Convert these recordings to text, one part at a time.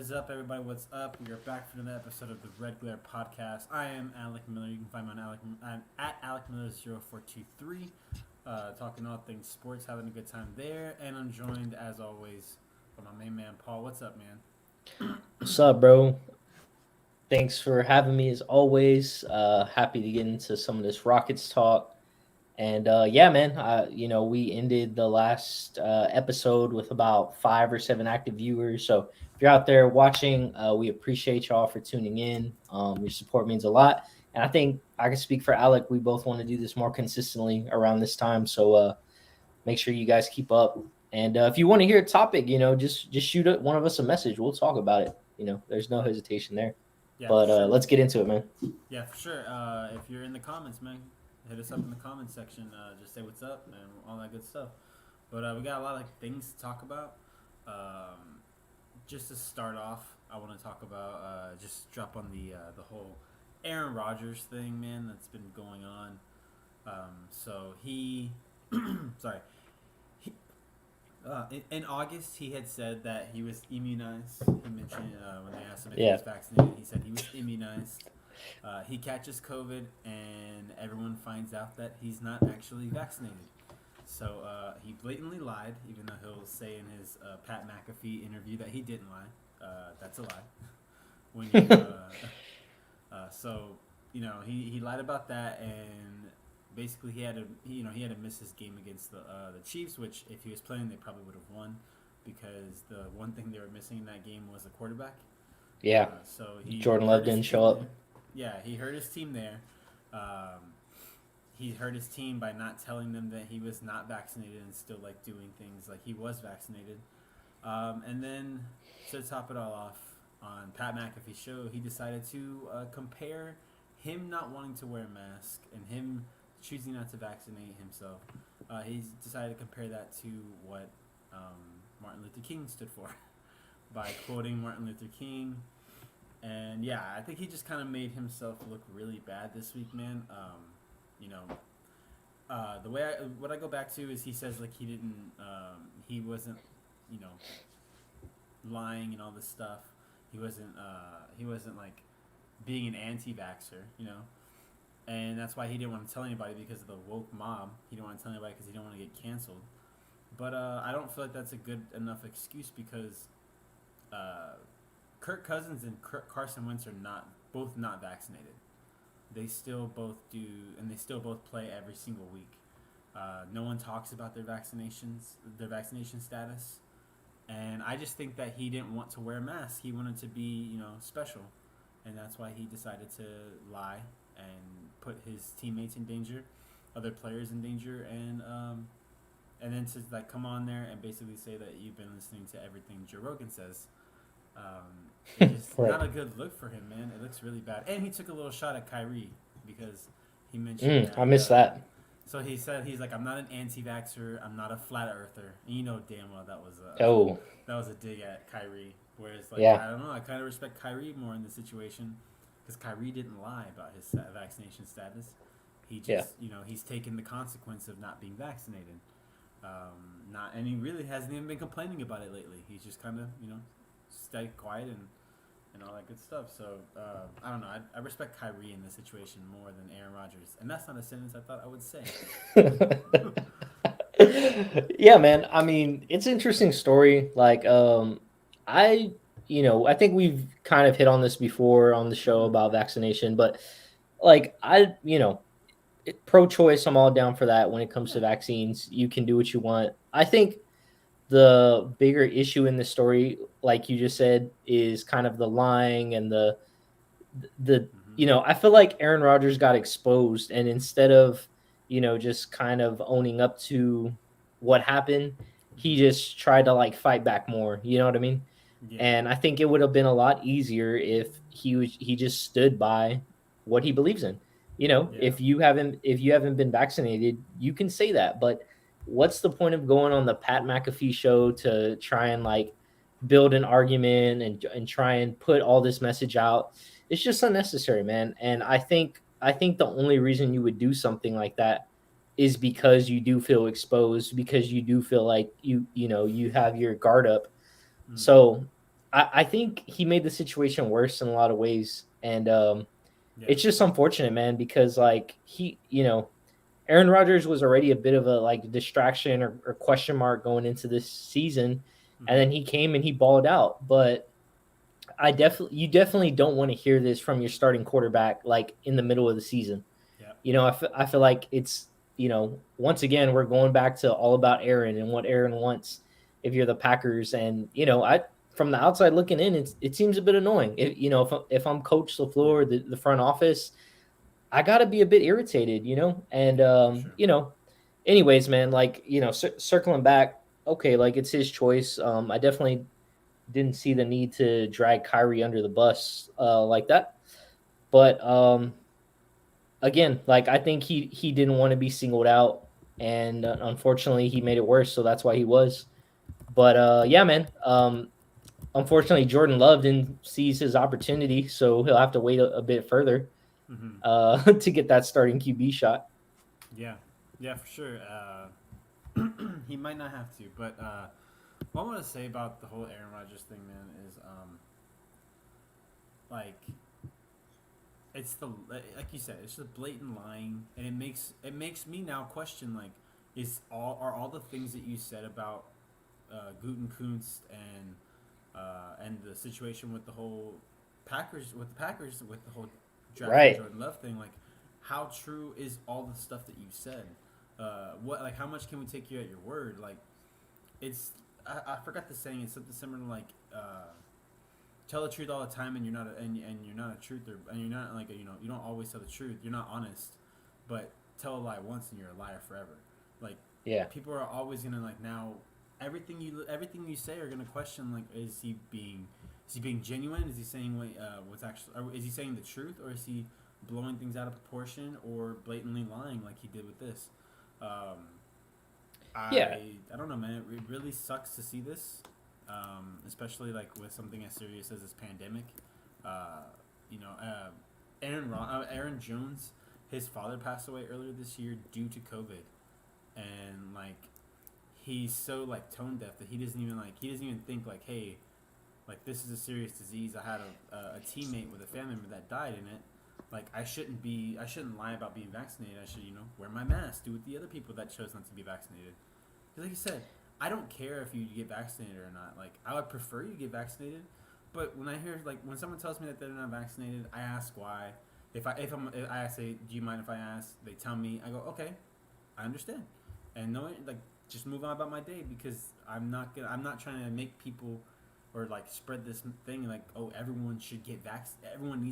is up, everybody? What's up? We are back for another episode of the Red Glare Podcast. I am Alec Miller. You can find me on at Alec Miller 0423, talking all things sports, having a good time there. And I'm joined, as always, by my main man, Paul. What's up, man? What's up, bro? Thanks for having me as always. Happy to get into some of this Rockets talk. And yeah, man, we ended the last episode with about 5 or 7 active viewers. So if you're out there watching, we appreciate y'all for tuning in. Your support means a lot. And I think I can speak for Alec. We both want to do this more consistently around this time. So make sure you guys keep up. And if you want to hear a topic, just shoot one of us a message. We'll talk about it. There's no hesitation there. Yeah, for But sure, let's man. get into it, man. Yeah, for sure. If you're in the comments, man, hit us up in the comments section. Just say what's up and all that good stuff. But we got a lot of things to talk about. Um, just to start off, I want to talk about just drop on the whole Aaron Rodgers thing, man. That's been going on. So he, sorry, he, in August he had said that he was immunized. He mentioned when they asked him if he Yeah. was vaccinated, he said he was immunized. He catches COVID, and everyone finds out that he's not actually vaccinated. So he blatantly lied, even though he'll say in his Pat McAfee interview that he didn't lie. That's a lie. When you, so he lied about that, and basically he had to miss his game against the Chiefs, which if he was playing they probably would have won, because the one thing they were missing in that game was a quarterback. Yeah. So he Jordan Love hurt his didn't show team up. there. Yeah, he hurt his team there. He hurt his team by not telling them that he was not vaccinated and still doing things like he was vaccinated. And then to top it all off, on Pat McAfee's show, he decided to compare him not wanting to wear a mask and him choosing not to vaccinate himself. He decided to compare that to what Martin Luther King stood for by quoting Martin Luther King. And yeah, I think he just kind of made himself look really bad this week, man. You know, the way what I go back to is he says he didn't, he wasn't, you know, lying and all this stuff. He wasn't being an anti-vaxxer, and that's why he didn't want to tell anybody because of the woke mob. He didn't want to tell anybody because he didn't want to get canceled. But I don't feel like that's a good enough excuse because uh, Kirk Cousins and Carson Wentz are not vaccinated. They still both do, and they still both play every single week. No one talks about their vaccination status, and I just think that he didn't want to wear a mask. He wanted to be, special, and that's why he decided to lie and put his teammates in danger, other players in danger, and then to come on there and basically say that you've been listening to everything Joe Rogan says. It's just Right. not a good look for him, man. It looks really bad. And he took a little shot at Kyrie because he mentioned I that. missed that. So he said he's like, I'm not an anti-vaxxer. I'm not a flat earther. And you know damn well Oh, that was a dig at Kyrie. Whereas yeah. I don't know, I kind of respect Kyrie more in this situation because Kyrie didn't lie about his vaccination status. He Yeah. just he's taken the consequence of not being vaccinated. And he really hasn't even been complaining about it lately. He's just kind of stayed quiet and all that good stuff. So I don't know. I respect Kyrie in this situation more than Aaron Rodgers, and that's not a sentence I thought I would say. Yeah, man. I mean, it's an interesting story. I, I think we've kind of hit on this before on the show Mm-hmm. about vaccination, but pro-choice, I'm all down for that when it comes to Yeah. vaccines. You can do what you want. I think the bigger issue in the story, like you just said, is kind of the lying and the Mm-hmm. I feel like Aaron Rodgers got exposed, and instead of just kind of owning up to what happened, he Mm-hmm. just tried to fight back more. You know what I mean? Yeah. And I think it would have been a lot easier if he just stood by what he believes in. Yeah. If you haven't been vaccinated, you can say that. But what's the point of going on the Pat McAfee show to try and build an argument and try and put all this message out? It's just unnecessary, man. And I think the only reason you would do something like that is because you do feel exposed, because you do feel like you have your guard up. Mm-hmm. So I think he made the situation worse in a lot of ways, and Yeah. it's just unfortunate, man, because like Aaron Rodgers was already a bit of a like distraction or question mark going into this season, and Hmm. then he came and he balled out. But you definitely don't want to hear this from your starting quarterback like in the middle of the season. Yeah. I feel like it's once again we're going back to all about Aaron and what Aaron wants if you're the Packers, and I from the outside looking in, it seems a bit annoying. If I'm Coach Yeah. LaFleur, the front office, I gotta be a bit irritated, and Yeah. For sure. anyways, man, like circling back, okay, like it's his choice. I definitely didn't see the need to drag Kyrie under the bus like that, but again, like I think he didn't want to be singled out, and unfortunately, he made it worse. So that's why he was. But yeah, man. Unfortunately, Jordan Love didn't seize his opportunity, so he'll have to wait a bit further Hmm. to get that starting QB shot. Yeah. Yeah. For sure. He might not have to, but what I want to say about the whole Aaron Rodgers thing, man, is like it's the like you said, it's the blatant lying, and it makes me now question like, are all the things that you said about Gutenkunst and the situation with the whole Packers with the whole drafting Right. Jordan Love thing, like how true is all the stuff that you said? What like how much can we take you at your word? Like it's I forgot the saying. It's something similar to like tell the truth all the time, and and you're not a truther, and you're not like you don't always tell the truth. You're not honest, but tell a lie once, and you're a liar forever. Like Yeah. people are always gonna like now everything you say are gonna question like is he being genuine? Is he saying what's actually or is he saying the truth, or is he blowing things out of proportion or blatantly lying like he did with this? Um, Yeah. I don't know, man. It really sucks to see this, especially like with something as serious as this pandemic. Uh, you know, Aaron Jones, his father passed away earlier this year due to COVID, and like he's so like tone deaf that he doesn't even think like, hey, like this is a serious disease. I had a teammate with a family member that died in it. Like I shouldn't lie about being vaccinated. I should wear my mask, do with the other people that chose not to be vaccinated. Because like you said, I don't care if you get vaccinated or not. Like I would prefer you get vaccinated, but when I hear like when someone tells me that they're not vaccinated, I ask why. If I say, do you mind if I ask? They tell me. I go, okay, I understand, and no, like just move on about my day because I'm not trying to make people or like spread this thing like everyone needs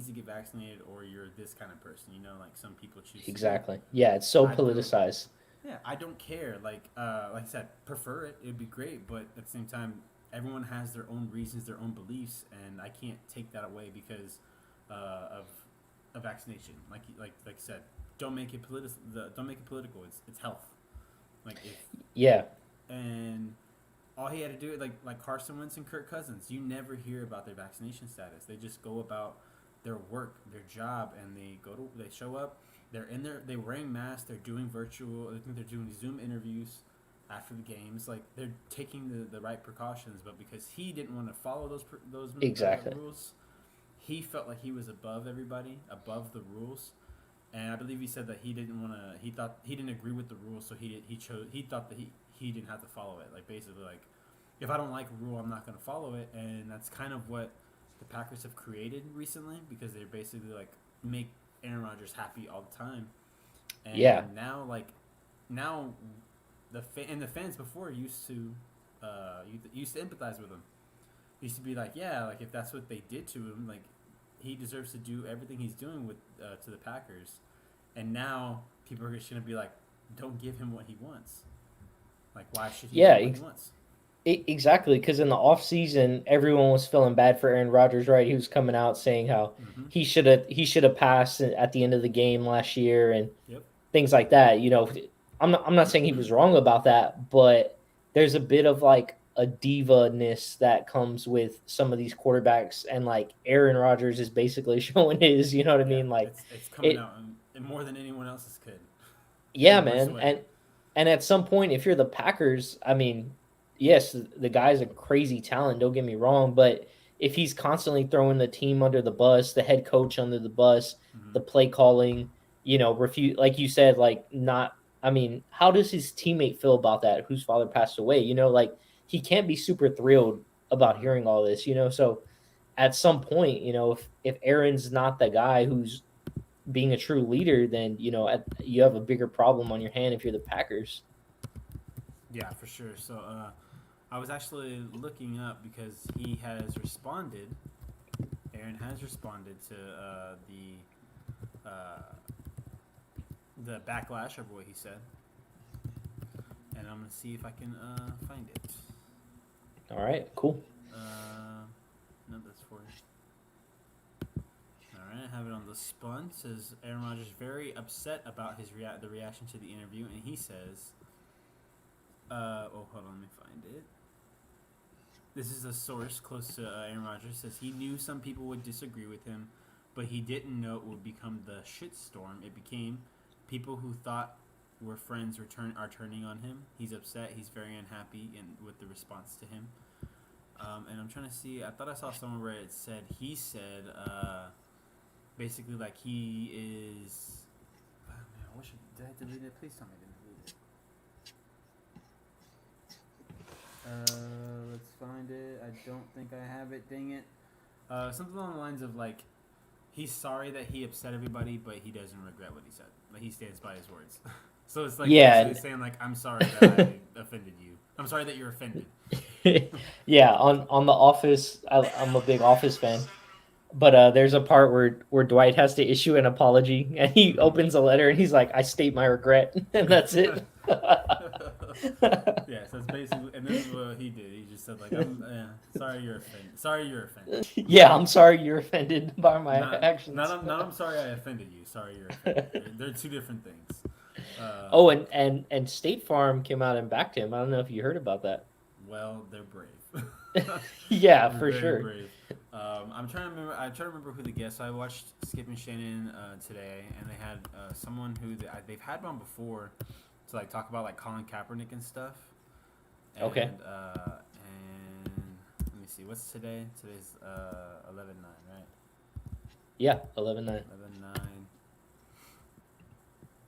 to get vaccinated or you're this kind of person, like some people choose to do. Exactly. Yeah. It's so I don't politicized. Yeah, I don't care. Like I said, prefer it. It'd be great, but at the same time, everyone has their own reasons, their own beliefs, and I can't take that away because of a vaccination. Like I said, don't make it political. It's health. Like if Yeah. and all he had to do like Carson Wentz and Kirk Cousins, you never hear about their vaccination status. They just go about their work, their job, and they show up. They're in there. They're wearing masks. They're doing virtual. I think they're doing Zoom interviews after the games. Like they're taking the right precautions. But because he didn't want to follow those Exactly. rules, he felt like he was above everybody, above the rules. And I believe he said that he didn't want to. He thought he didn't agree with the rules, so he chose. He thought that he didn't have to follow it. Like basically, like if I don't like a rule, I'm not going to follow it. And that's kind of what the Packers have created recently because they're basically like make Aaron Rodgers happy all the time. Yeah. And now the fans before used to empathize with him. Used to be like, yeah, like if that's what they did to him, like he deserves to do everything he's doing with to the Packers. And now people are just gonna be like, don't give him what he wants. Like, why should he Yeah. get what he wants? Exactly, because in the off season, everyone was feeling bad for Aaron Rodgers, right? He was coming out saying how Mm-hmm. he should have passed at the end of the game last year and Yep. things like that. I'm not saying he was wrong about that, but there's a bit of like a diva-ness that comes with some of these quarterbacks, and like Aaron Rodgers is basically showing his. You know what I Yeah. mean? Like It's coming it. out and more than anyone else's could, in Yeah, the worst man, way. and at some point, if you're the Packers, I mean, yes, the guy's a crazy talent. Don't get me wrong, but if he's constantly throwing the team under the bus, the head coach under the bus, Hmm. the play calling, refuse, like you said, like not. I mean, how does his teammate feel about that? Whose father passed away? Like he can't be super thrilled about Hmm. hearing all this. So at some point, if Aaron's not the guy who's being a true leader, then you have a bigger problem on your hand if you're the Packers. Yeah, for sure. So I was actually looking up because he has responded. Aaron has responded to the backlash of what he said, and I'm gonna see if I can find it. All right, cool. No, that's for. All right, I have it on the spun. It says Aaron Rodgers very upset about the reaction to the interview, and he says, oh, hold on, let me find it. This is a source close to Aaron Rodgers. Says he knew some people would disagree with him, but he didn't know it would become the shitstorm it became. People who thought were friends are turning on him. He's upset. He's very unhappy with the response to him. And I'm trying to see. I thought I saw somewhere where it said he said basically like he is. Oh, man, I wish did I delete it? Please tell me I didn't delete it. Let's find it. I don't think I have it. Dang it. Something along the lines of like, he's sorry that he upset everybody, but he doesn't regret what he said. Like he stands by his words. So it's like Yeah. basically saying like, I'm sorry that I offended you. I'm sorry that you're offended. Yeah, on The Office, I'm a big Office fan. But there's a part where Dwight has to issue an apology, and he Mhm. opens a letter, and he's like, "I state my regret," and that's it. Yeah, so it's basically, and this is what he did. He just said like, "I'm sorry you're offended. Sorry you're offended. Yeah, I'm sorry you're offended by my Not actions. I'm sorry I offended you. Sorry you're offended. They're two different things." Oh, and State Farm came out and backed him. I don't know if you heard about that. Well, they're brave. Yeah, They're for very sure. brave. I'm trying to remember. I try to remember who the guests. I watched Skip and Shannon today, and they had someone who they've had on before to like talk about like Colin Kaepernick and stuff. And, Okay. and let me see. What's today? Today's 11/9, right? Yeah, 11-9. 11/9.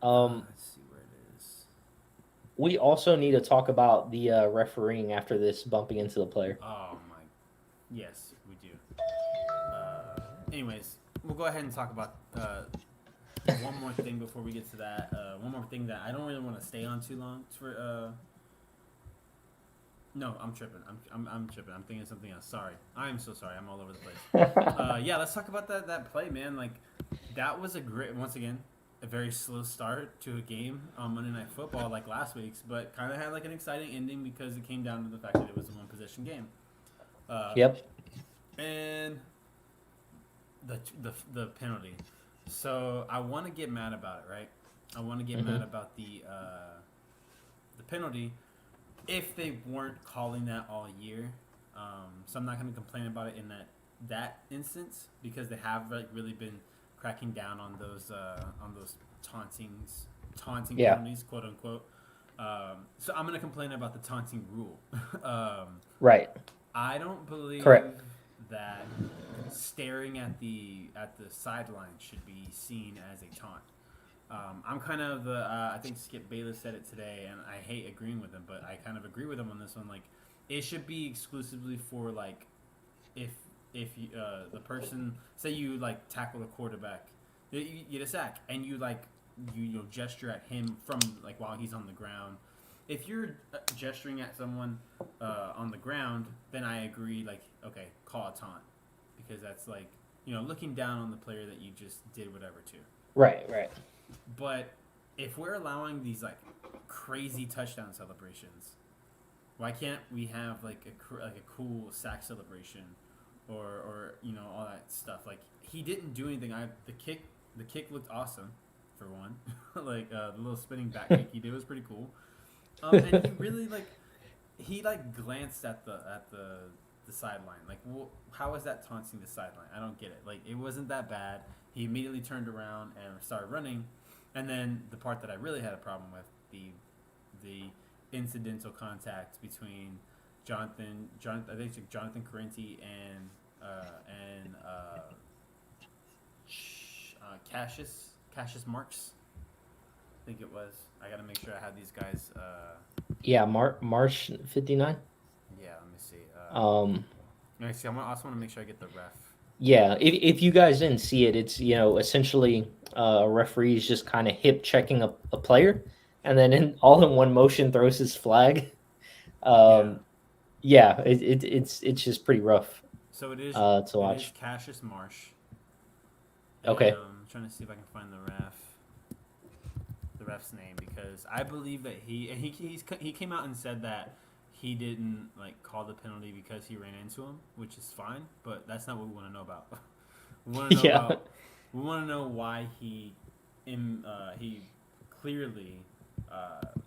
Um, Let's see where it is. we also need to talk about the refereeing after this bumping into the player. Oh my. Yes, we do. Anyways, we'll go ahead and talk about one more thing before we get to that. One more thing that I don't really want to stay on too long. No, I'm tripping. I'm tripping. I'm thinking something else. Sorry. I am so sorry. I'm all over the place. Yeah, let's talk about that play, man. Like, that was once again, a very slow start to a game on Monday Night Football like last week's, but kind of had like an exciting ending because it came down to the fact that it was a one possession game. Yep. And the penalty. So I want to get mad about it, right? I want to get mad about the penalty if they weren't calling that all year. So I'm not going to complain about it in that instance because they have like really been cracking down on those taunting Yeah. penalties, quote unquote. So I'm going to complain about the taunting rule. Right. I don't believe Correct. that staring at the sideline should be seen as a taunt. I'm kind of the I think Skip Bayless said it today, and I hate agreeing with him, but I kind of agree with him on this one. Like, it should be exclusively for like if the person, say you like tackle the quarterback, you get a sack, and you like you gesture at him from like while he's on the ground. If you're gesturing at someone on the ground, then I agree. Like, okay, call a taunt because that's like looking down on the player that you just did whatever to. Right. Right. But if we're allowing these like crazy touchdown celebrations, why can't we have like a cool sack celebration, or all that stuff? Like, he didn't do anything. The kick looked awesome, for one. Like the little spinning back kick he did was pretty cool. And he really he glanced at the sideline. Like, how is that taunting the sideline? I don't get it. Like, it wasn't that bad. He immediately turned around and started running. And then the part that I really had a problem with, the incidental contact between I think it's Jonathan Correnti and and Cassius Marks. I think it was. I gotta make sure I have these guys. Yeah, March 59. Yeah, let me see. Um, Let me see. I also want to make sure I get the ref. yeah, if you guys didn't see it, it's essentially a referee is just kind of hip checking a player, and then all in one motion throws his flag. Yeah. Um, yeah, it's just pretty rough So to it is watch. Cassius Marsh, and Okay, I'm trying to see if I can find the ref's name because I believe that he came out and said that he didn't like call the penalty because he ran into him, which is fine, but that's not what we want to know about. we want to know yeah, about we want to know why he clearly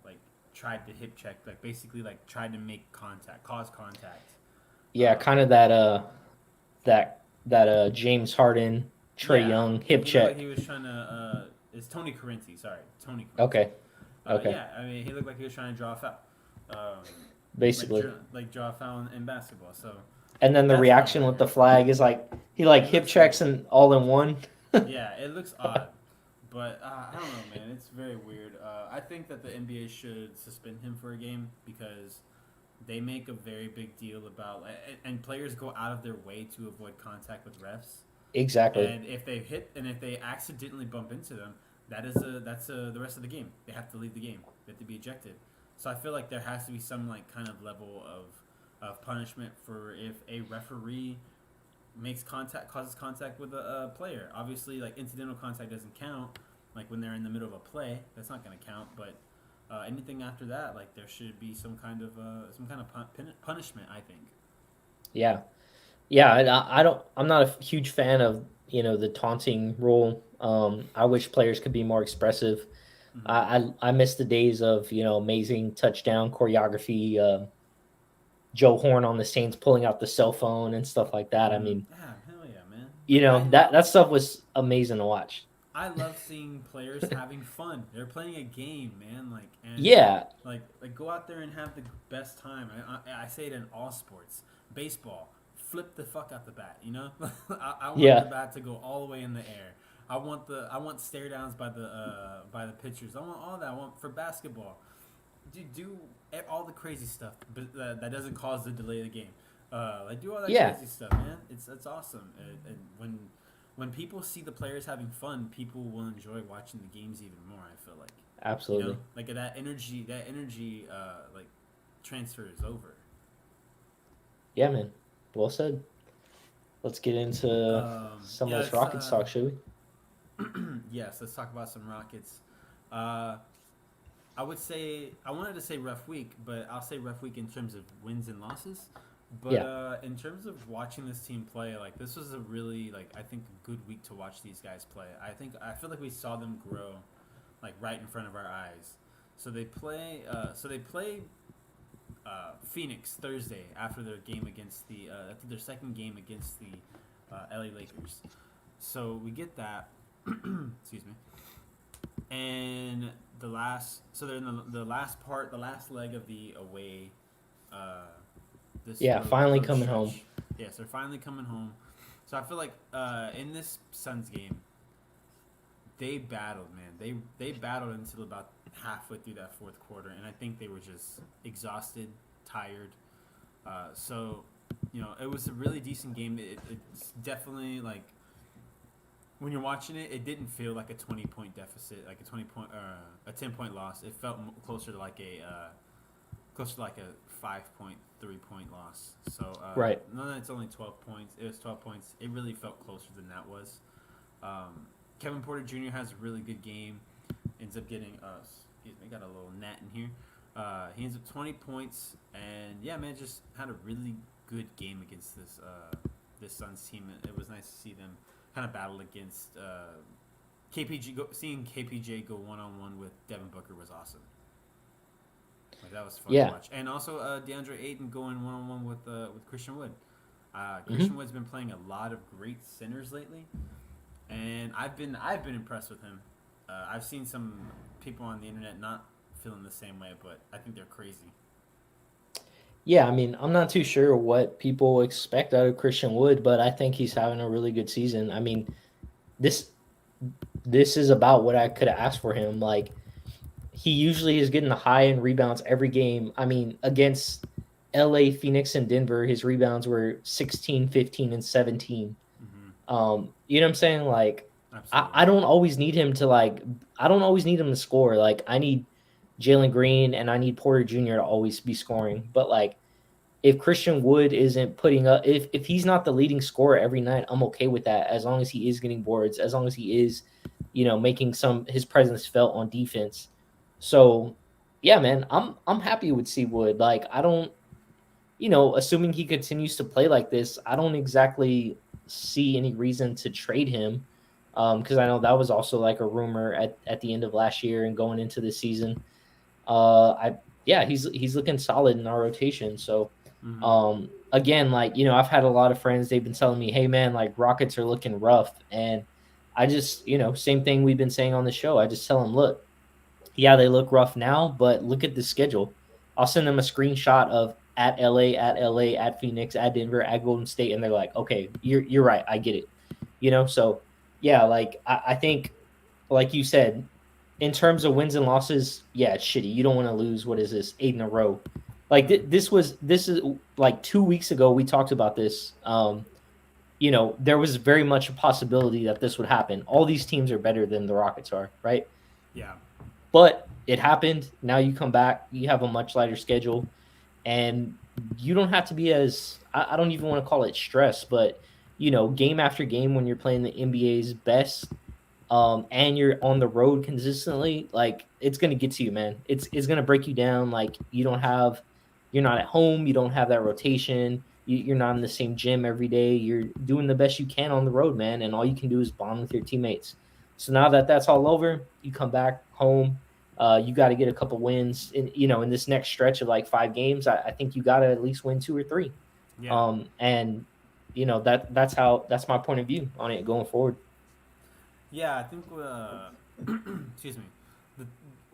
like tried to hip check, like basically like tried to make contact, cause contact. yeah, kind of that James Harden, Trey Yeah, Young hip he looked like he check. was trying to. It's Tony Correnti. Sorry, Tony Correnti. Okay, okay, Yeah, I mean, he looked like he was trying to draw a foul, um, basically. like draw a foul in basketball. So And then the that's not reaction with right. the flag is like he like It hip looks like checks and all in one. yeah, it looks odd, but I don't know, man. It's very weird. I think that the NBA should suspend him for a game because they make a very big deal about and players go out of their way to avoid contact with refs. Exactly. And if they accidentally bump into them, that's the rest of the game. They have to leave the game. They have to be ejected. So I feel like there has to be some like kind of level of punishment for if a referee causes contact with a player. Obviously, like incidental contact doesn't count. Like when they're in the middle of a play, that's not going to count. But anything after that, like there should be some kind of punishment. I think. Yeah. Yeah, I don't. I'm not a huge fan of the taunting rule. I wish players could be more expressive. Mm-hmm. I miss the days of amazing touchdown choreography. Joe Horn on the Saints pulling out the cell phone and stuff like that. I Mm-hmm. mean, Yeah, hell yeah, man. Like that stuff was amazing to watch. I love seeing players having fun. They're playing a game, man. Yeah, Like go out there and have the best time. I say it in all sports. Baseball, flip the fuck out the bat. You know, I want the yeah, bat to go all the way in the air. I want stare downs by the pitchers. I want all that. I want for basketball. Do all the crazy stuff, but that doesn't cause the delay of the game. Like do all that yeah, crazy stuff, man. It's awesome. And when people see the players having fun, people will enjoy watching the games even more. I feel like, absolutely. like that energy, like transfers over. Yeah, man. Well said. Let's get into some Yeah, of this it's Rockets talk, shall we? yes. Let's talk about some Rockets. Uh, I would say I wanted to say rough week, but I'll say rough week in terms of wins and losses. But Yeah, in terms of watching this team play, like this was a really like I think a good week to watch these guys play. I feel like we saw them grow, like right in front of our eyes. So they play. Phoenix Thursday after their game against after their second game against the LA Lakers. So we get that. Excuse me. And they're in the last leg of the away. Uh, yeah. Finally road coming home. stretch. Yes, they're finally coming home. So I feel like in this Suns game, they battled, man. They battled until about halfway through that fourth quarter, and I think they were just exhausted, tired. So, it was a really decent game. It's definitely like when you're watching it, it didn't feel like a 20-point deficit, like a 20-point or a 10-point loss. It felt closer to like a 5.3 point loss. So Right. no, it's only 12 points. It was 12 points. It really felt closer than that was. Kevin Porter Jr. has a really good game. Ends up getting excuse me, got a little gnat in here. He ends up 20 points, and yeah, man, just had a really good game against this Suns team. It was nice to see them kind of battle against seeing KPJ go 1-on-1 with Devin Booker was awesome. Like that was fun to Yeah. watch, and also DeAndre Ayton going 1-on-1 with Christian Wood. Hmm. Christian Wood's been playing a lot of great centers lately, and I've been impressed with him. I've seen some people on the internet not feeling the same way, but I think they're crazy. Yeah, I mean, I'm not too sure what people expect out of Christian Wood, but I think he's having a really good season. I mean, this this is about what I could have asked for him. Like he usually is getting the high end rebounds every game. I mean, against LA, Phoenix, and Denver, his rebounds were 16, 15, and 17. Hmm. You know what I'm saying? Like, Absolutely. I don't always need him to like. I don't always need him to score. Like, I need Jalen Green and I need Porter Jr. to always be scoring. But like, if Christian Wood isn't putting up, if he's not the leading scorer every night, I'm okay with that as long as he is getting boards, as long as he is, making some his presence felt on defense. So, yeah, man, I'm happy with C Wood. Like, I don't, assuming he continues to play like this, I don't exactly see any reason to trade him. Because I know that was also like a rumor at the end of last year and going into the season. I Yeah, he's looking solid in our rotation. So, Hmm. again, like I've had a lot of friends. They've been telling me, "Hey, man, like Rockets are looking rough," and I just, same thing we've been saying on the show. I just tell them, look, yeah, they look rough now, but look at the schedule. I'll send them a screenshot of at LA, at Phoenix, at Denver, at Golden State, and they're like, okay, you're right, I get it. So yeah, like I think, like you said, in terms of wins and losses, yeah, it's shitty. You don't want to lose. What is this? 8 in a row. Like this is like 2 weeks ago we talked about this. There was very much a possibility that this would happen. All these teams are better than the Rockets are, right? Yeah. But it happened. Now you come back. You have a much lighter schedule, and you don't have to be as I don't even want to call it stress, but game after game when you're playing the NBA's best, and you're on the road consistently, like it's gonna get to you, man. It's gonna break you down. Like you're not at home. You don't have that rotation. You're not in the same gym every day. You're doing the best you can on the road, man, and all you can do is bond with your teammates. So now that that's all over, you come back home. You got to get a couple wins in this next stretch of like 5 games. I think you got to at least win two or three. Yeah. And that's my point of view on it going forward. Yeah. I think. Excuse me. The,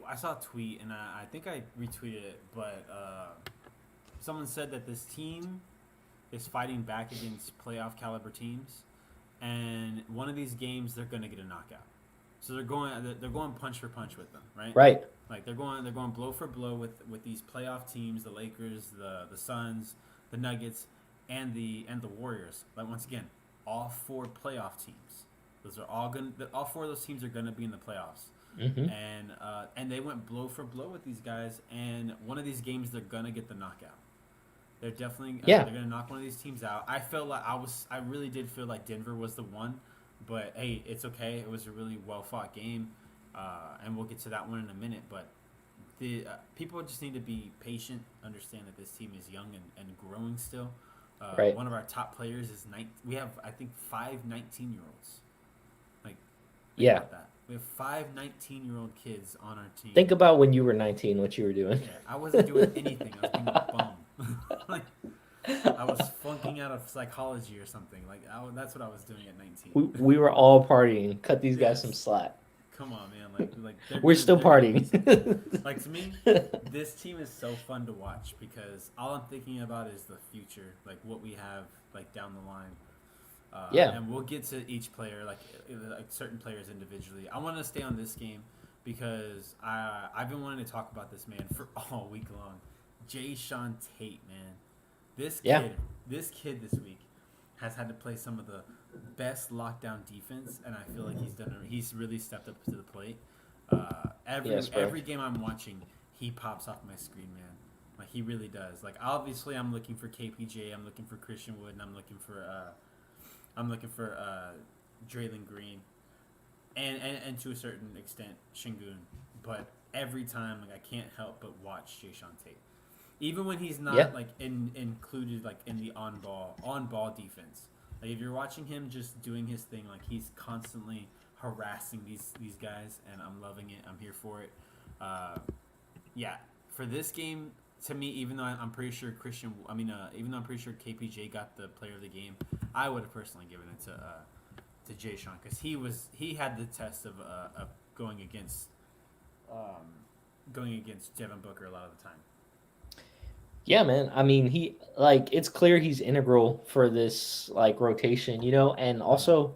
I saw a tweet and I think I retweeted it, but someone said that this team is fighting back against playoff caliber teams, and one of these games they're gonna get a knockout. So they're going punch for punch with them, right? Right. Like they're going blow for blow with these playoff teams, the Lakers, the Suns, the Nuggets, and the Warriors. Like once again, all four playoff teams. Those are all going. All four of those teams are gonna be in the playoffs, Hmm. and they went blow for blow with these guys. And one of these games they're gonna get the knockout. They're definitely Yeah. they're gonna knock one of these teams out. I felt like I really did feel like Denver was the one, but hey, it's okay. It was a really well fought game, and we'll get to that one in a minute. But the people just need to be patient. Understand that this team is young and growing still. Right. One of our top players is We have I think five 19-year-olds. Like think Yeah. about that. We have five 19-year-old kids on our team. Think about when you were 19, what you were doing. Yeah, I wasn't doing anything. I was being a bum. Like I was flunking out of psychology or something. That's what I was doing at 19. We were all partying. Cut these guys some Yes. slack. Come on, man. Like We're still they're gonna partying. like to me, this team is so fun to watch because all I'm thinking about is the future, like what we have like down the line. Yeah. And we'll get to each player, like certain players individually. I want to stay on this game because I've been wanting to talk about this man for all week long. Jay Sean Tate, man. This Yeah. kid, this kid this week has had to play some of the best lockdown defense, and I feel like he's really stepped up to the plate. Every Yes, bro. every game I'm watching, he pops off my screen, man. Like he really does. Like obviously, I'm looking for KPJ, I'm looking for Christian Wood, and I'm looking for Draylon Green, and to a certain extent Shingun. But every time, like I can't help but watch Jay Sean Tate, even when he's Yeah. not like included like in the on ball defense. Like if you're watching him just doing his thing, like he's constantly harassing these guys, and I'm loving it. I'm here for it. Uh, yeah, for this game, to me, even though I'm pretty sure even though I'm pretty sure KPJ got the player of the game, I would have personally given it to Jay Sean because he had the test of um, going against Devin Booker a lot of the time. Yeah, man. I mean, he like it's clear he's integral for this like rotation, and Mhm. also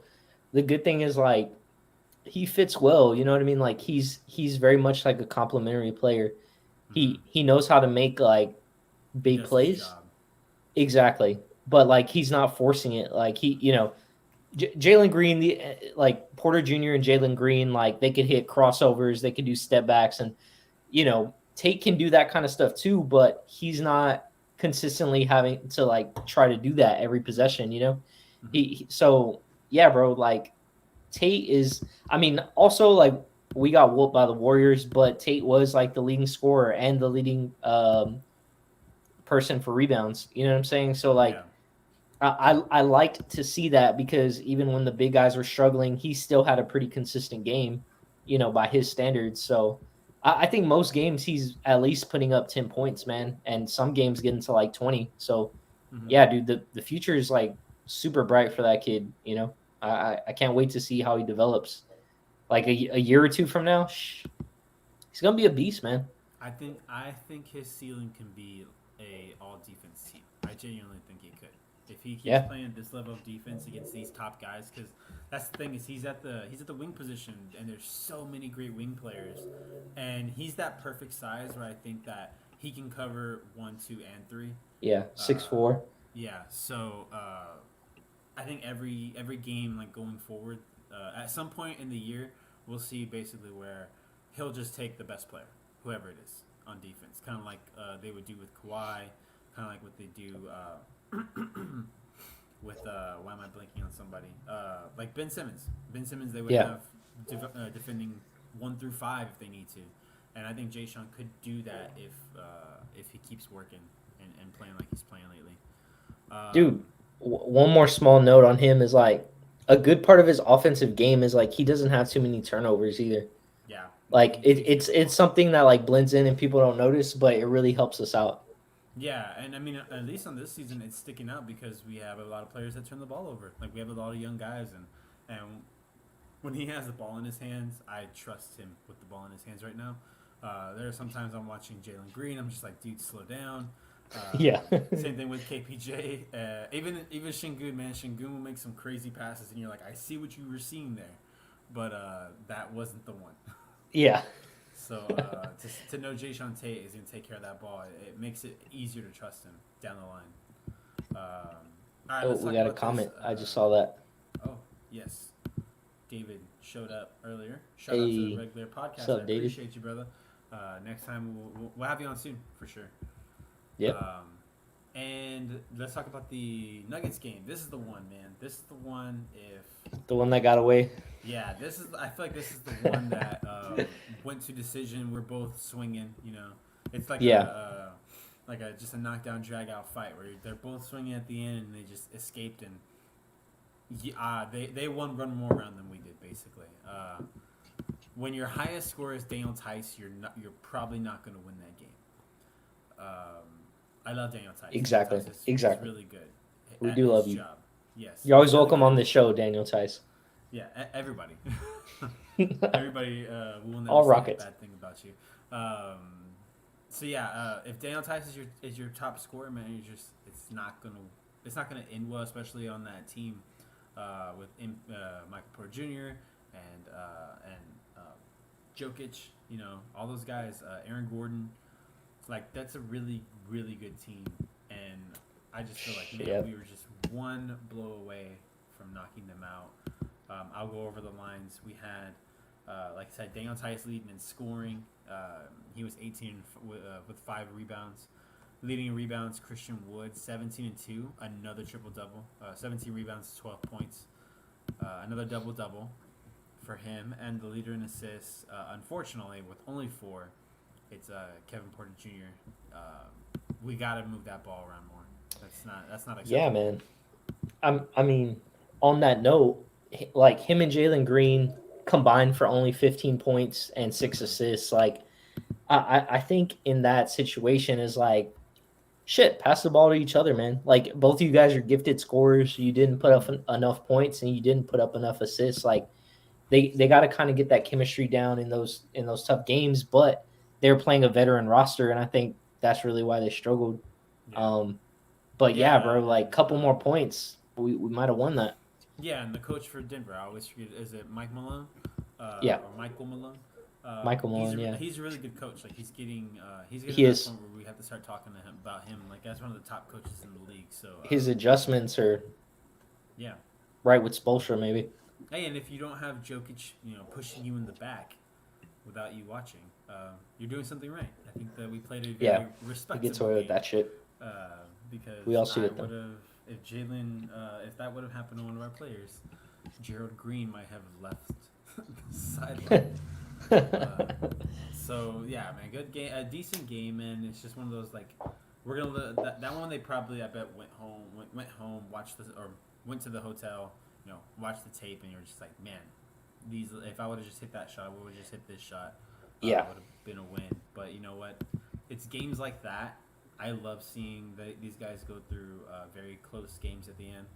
the good thing is like he fits well, you know what I mean? Like he's very much like a complementary player. Mhm. He knows how to make like He big does his plays. job. Exactly. But like he's not forcing it. Like Jalen Green, like Porter Jr. and Jalen Green, like they could hit crossovers, they could do step backs, and Tate can do that kind of stuff too. But he's not consistently having to like try to do that every possession. Mhm. So yeah, bro. Like Tate is. I mean, also like we got whooped by the Warriors, but Tate was like the leading scorer and the leading person for rebounds. You know what I'm saying? So Yeah. like I liked to see that because even when the big guys were struggling, he still had a pretty consistent game, by his standards. So I think most games he's at least putting up 10 points, man, and some games getting to like 20. So Mhm. yeah, dude, the future is like super bright for that kid. I can't wait to see how he develops. Like a year or two from now, he's gonna be a beast, man. I think his ceiling can be a all defense team. I genuinely think he could. If he keeps Yeah, playing this level of defense against these top guys, because that's the thing is he's at the wing position, and there's so many great wing players, and he's that perfect size where I think that he can cover 1, 2, and 3. yeah, six Uh, four. yeah, so I think every game like going forward, at some point in the year, we'll see basically where he'll just take the best player, whoever it is, on defense. Kind of like they would do with Kawhi, kind of like what they do with why am I blanking on somebody? Like Ben Simmons. Ben Simmons, they would Yeah, have defending 1 through 5 if they need to, and I think Jay Sean could do that if he keeps working and playing like he's playing lately. dude. Um, One more small note on him is like a good part of his offensive game is like he doesn't have too many turnovers either. yeah, no, Like he it, takes care it's of the it's ball. something that like blends in and people don't notice, but it really helps us out. Yeah, and I mean, at least on this season, it's sticking out because we have a lot of players that turn the ball over. Like we have a lot of young guys, and when he has the ball in his hands, I trust him with the ball in his hands right now. There are sometimes I'm watching Jalen Green, I'm just like, dude, slow down. Yeah, Same thing with KPJ. Even Shingun, man, Shingun will make some crazy passes, and you're like, I see what you were seeing there, but that wasn't the one. yeah. So to know Jay Sean Tate is going to take care of that ball, it makes it easier to trust him down the line. All right, Oh, let's we talk got a about this. comment. I just saw that. Oh, yes. David showed up earlier. Shout out to the Hey, regular what's podcast. I up, David? appreciate you, brother. Next time we'll have you on soon for sure. Yep, Um, and let's talk about the Nuggets game. This is the one, man. This is the one. If the one that got away. yeah, this is. I feel like this is the one that went to decision. We're both swinging. It's like Yeah, a just a knockdown drag out fight where they're both swinging at the end and they just escaped and they won run more round than we did basically. When your highest scorer is Daniel Tice, you're probably not going to win that game. I love Daniel Tice. Daniel exactly, Tice is exactly. really good We at do his love you. job. Yes, You're he's always really welcome good at on the his job. show, Daniel Tice. Yeah, everybody. Everybody will never All say a Rockets. bad thing about you. So yeah, if Daniel Tice is your top scorer, man, it's not gonna end well, especially on that team with Michael Porter Jr. and Jokic. All those guys. Aaron Gordon. Like that's a really really good team, and I just feel like man, Yep. we were just one blow away from knocking them out. I'll go over the lines. We had, like I said, Daniel Tice leading in scoring. He was 18 with 5 rebounds. Leading in rebounds, Christian Wood, 17 and 2, another triple double. 17 rebounds, 12 points, another double double for him. And the leader in assists, unfortunately, with only 4, it's Kevin Porter Jr. We got to move that ball around more. That's not Yeah, acceptable. man. I mean, on that note, like him and Jalen Green combined for only 15 points and 6 assists. Like, I think in that situation is like, shit, pass the ball to each other, man. Like, both of you guys are gifted scorers. You didn't put up enough points and you didn't put up enough assists. Like, they got to kind of get that chemistry down in those tough games. But they're playing a veteran roster, and I think that's really why they struggled. Yeah. But yeah, Yeah, bro, like and couple more points, we might have won that. yeah, and the coach for Denver, I always forget, is it Mike Malone, Yeah, or Michael Malone? Michael Malone. Yeah, He's a really good coach. Like he's getting he to that is. point where we have to start talking to him about him like as one of the top coaches in the league. So His adjustments are yeah. right with Spolstra, maybe. Hey, and if you don't have Jokic, pushing you in the back without you watching, you're doing something right. I think that we played a Yeah, very he gets respectable away with game, that shit. because We all see I it though. would have, if Jalen, if that would have happened to one of our players, Gerald Green might have left the sideline. So yeah, man, good game, a decent game, and it's just one of those like we're gonna that one they probably I bet went home, watched the or went to the hotel, watched the tape, and you're just like, man, these if I would have just hit that shot, we would have just hit this shot, Yeah, would have been a win. But you know what? It's games like that. I love seeing these guys go through very close games at the end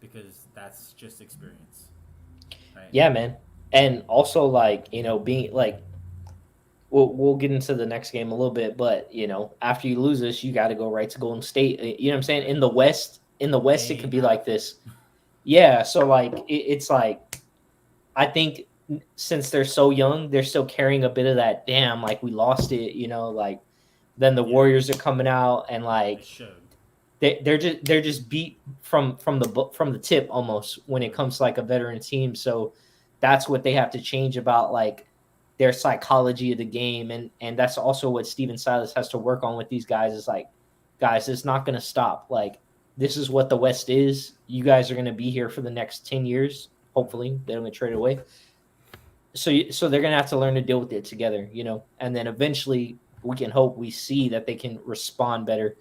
because that's just experience, right? yeah, man. And also, like, being like, we'll get into the next game a little bit, but after you lose this, you got to go right to Golden State. You know what I'm saying? In the West, it Day could be like after. this. Yeah, so like it's like I think since they're so young, they're still carrying a bit of that. Damn, like we lost it. Like then the Yeah, Warriors are coming out and it like showed. they're just beat from the tip almost when it comes to like a veteran team. So that's what they have to change about like their psychology of the game, and that's also what Steven Silas has to work on with these guys. Is like, guys, it's not going to stop. Like this is what the West is. You guys are going to be here for the next 10 years. Hopefully, they don't get traded away. So they're going to have to learn to deal with it together, and then eventually we can hope we see that they can respond better.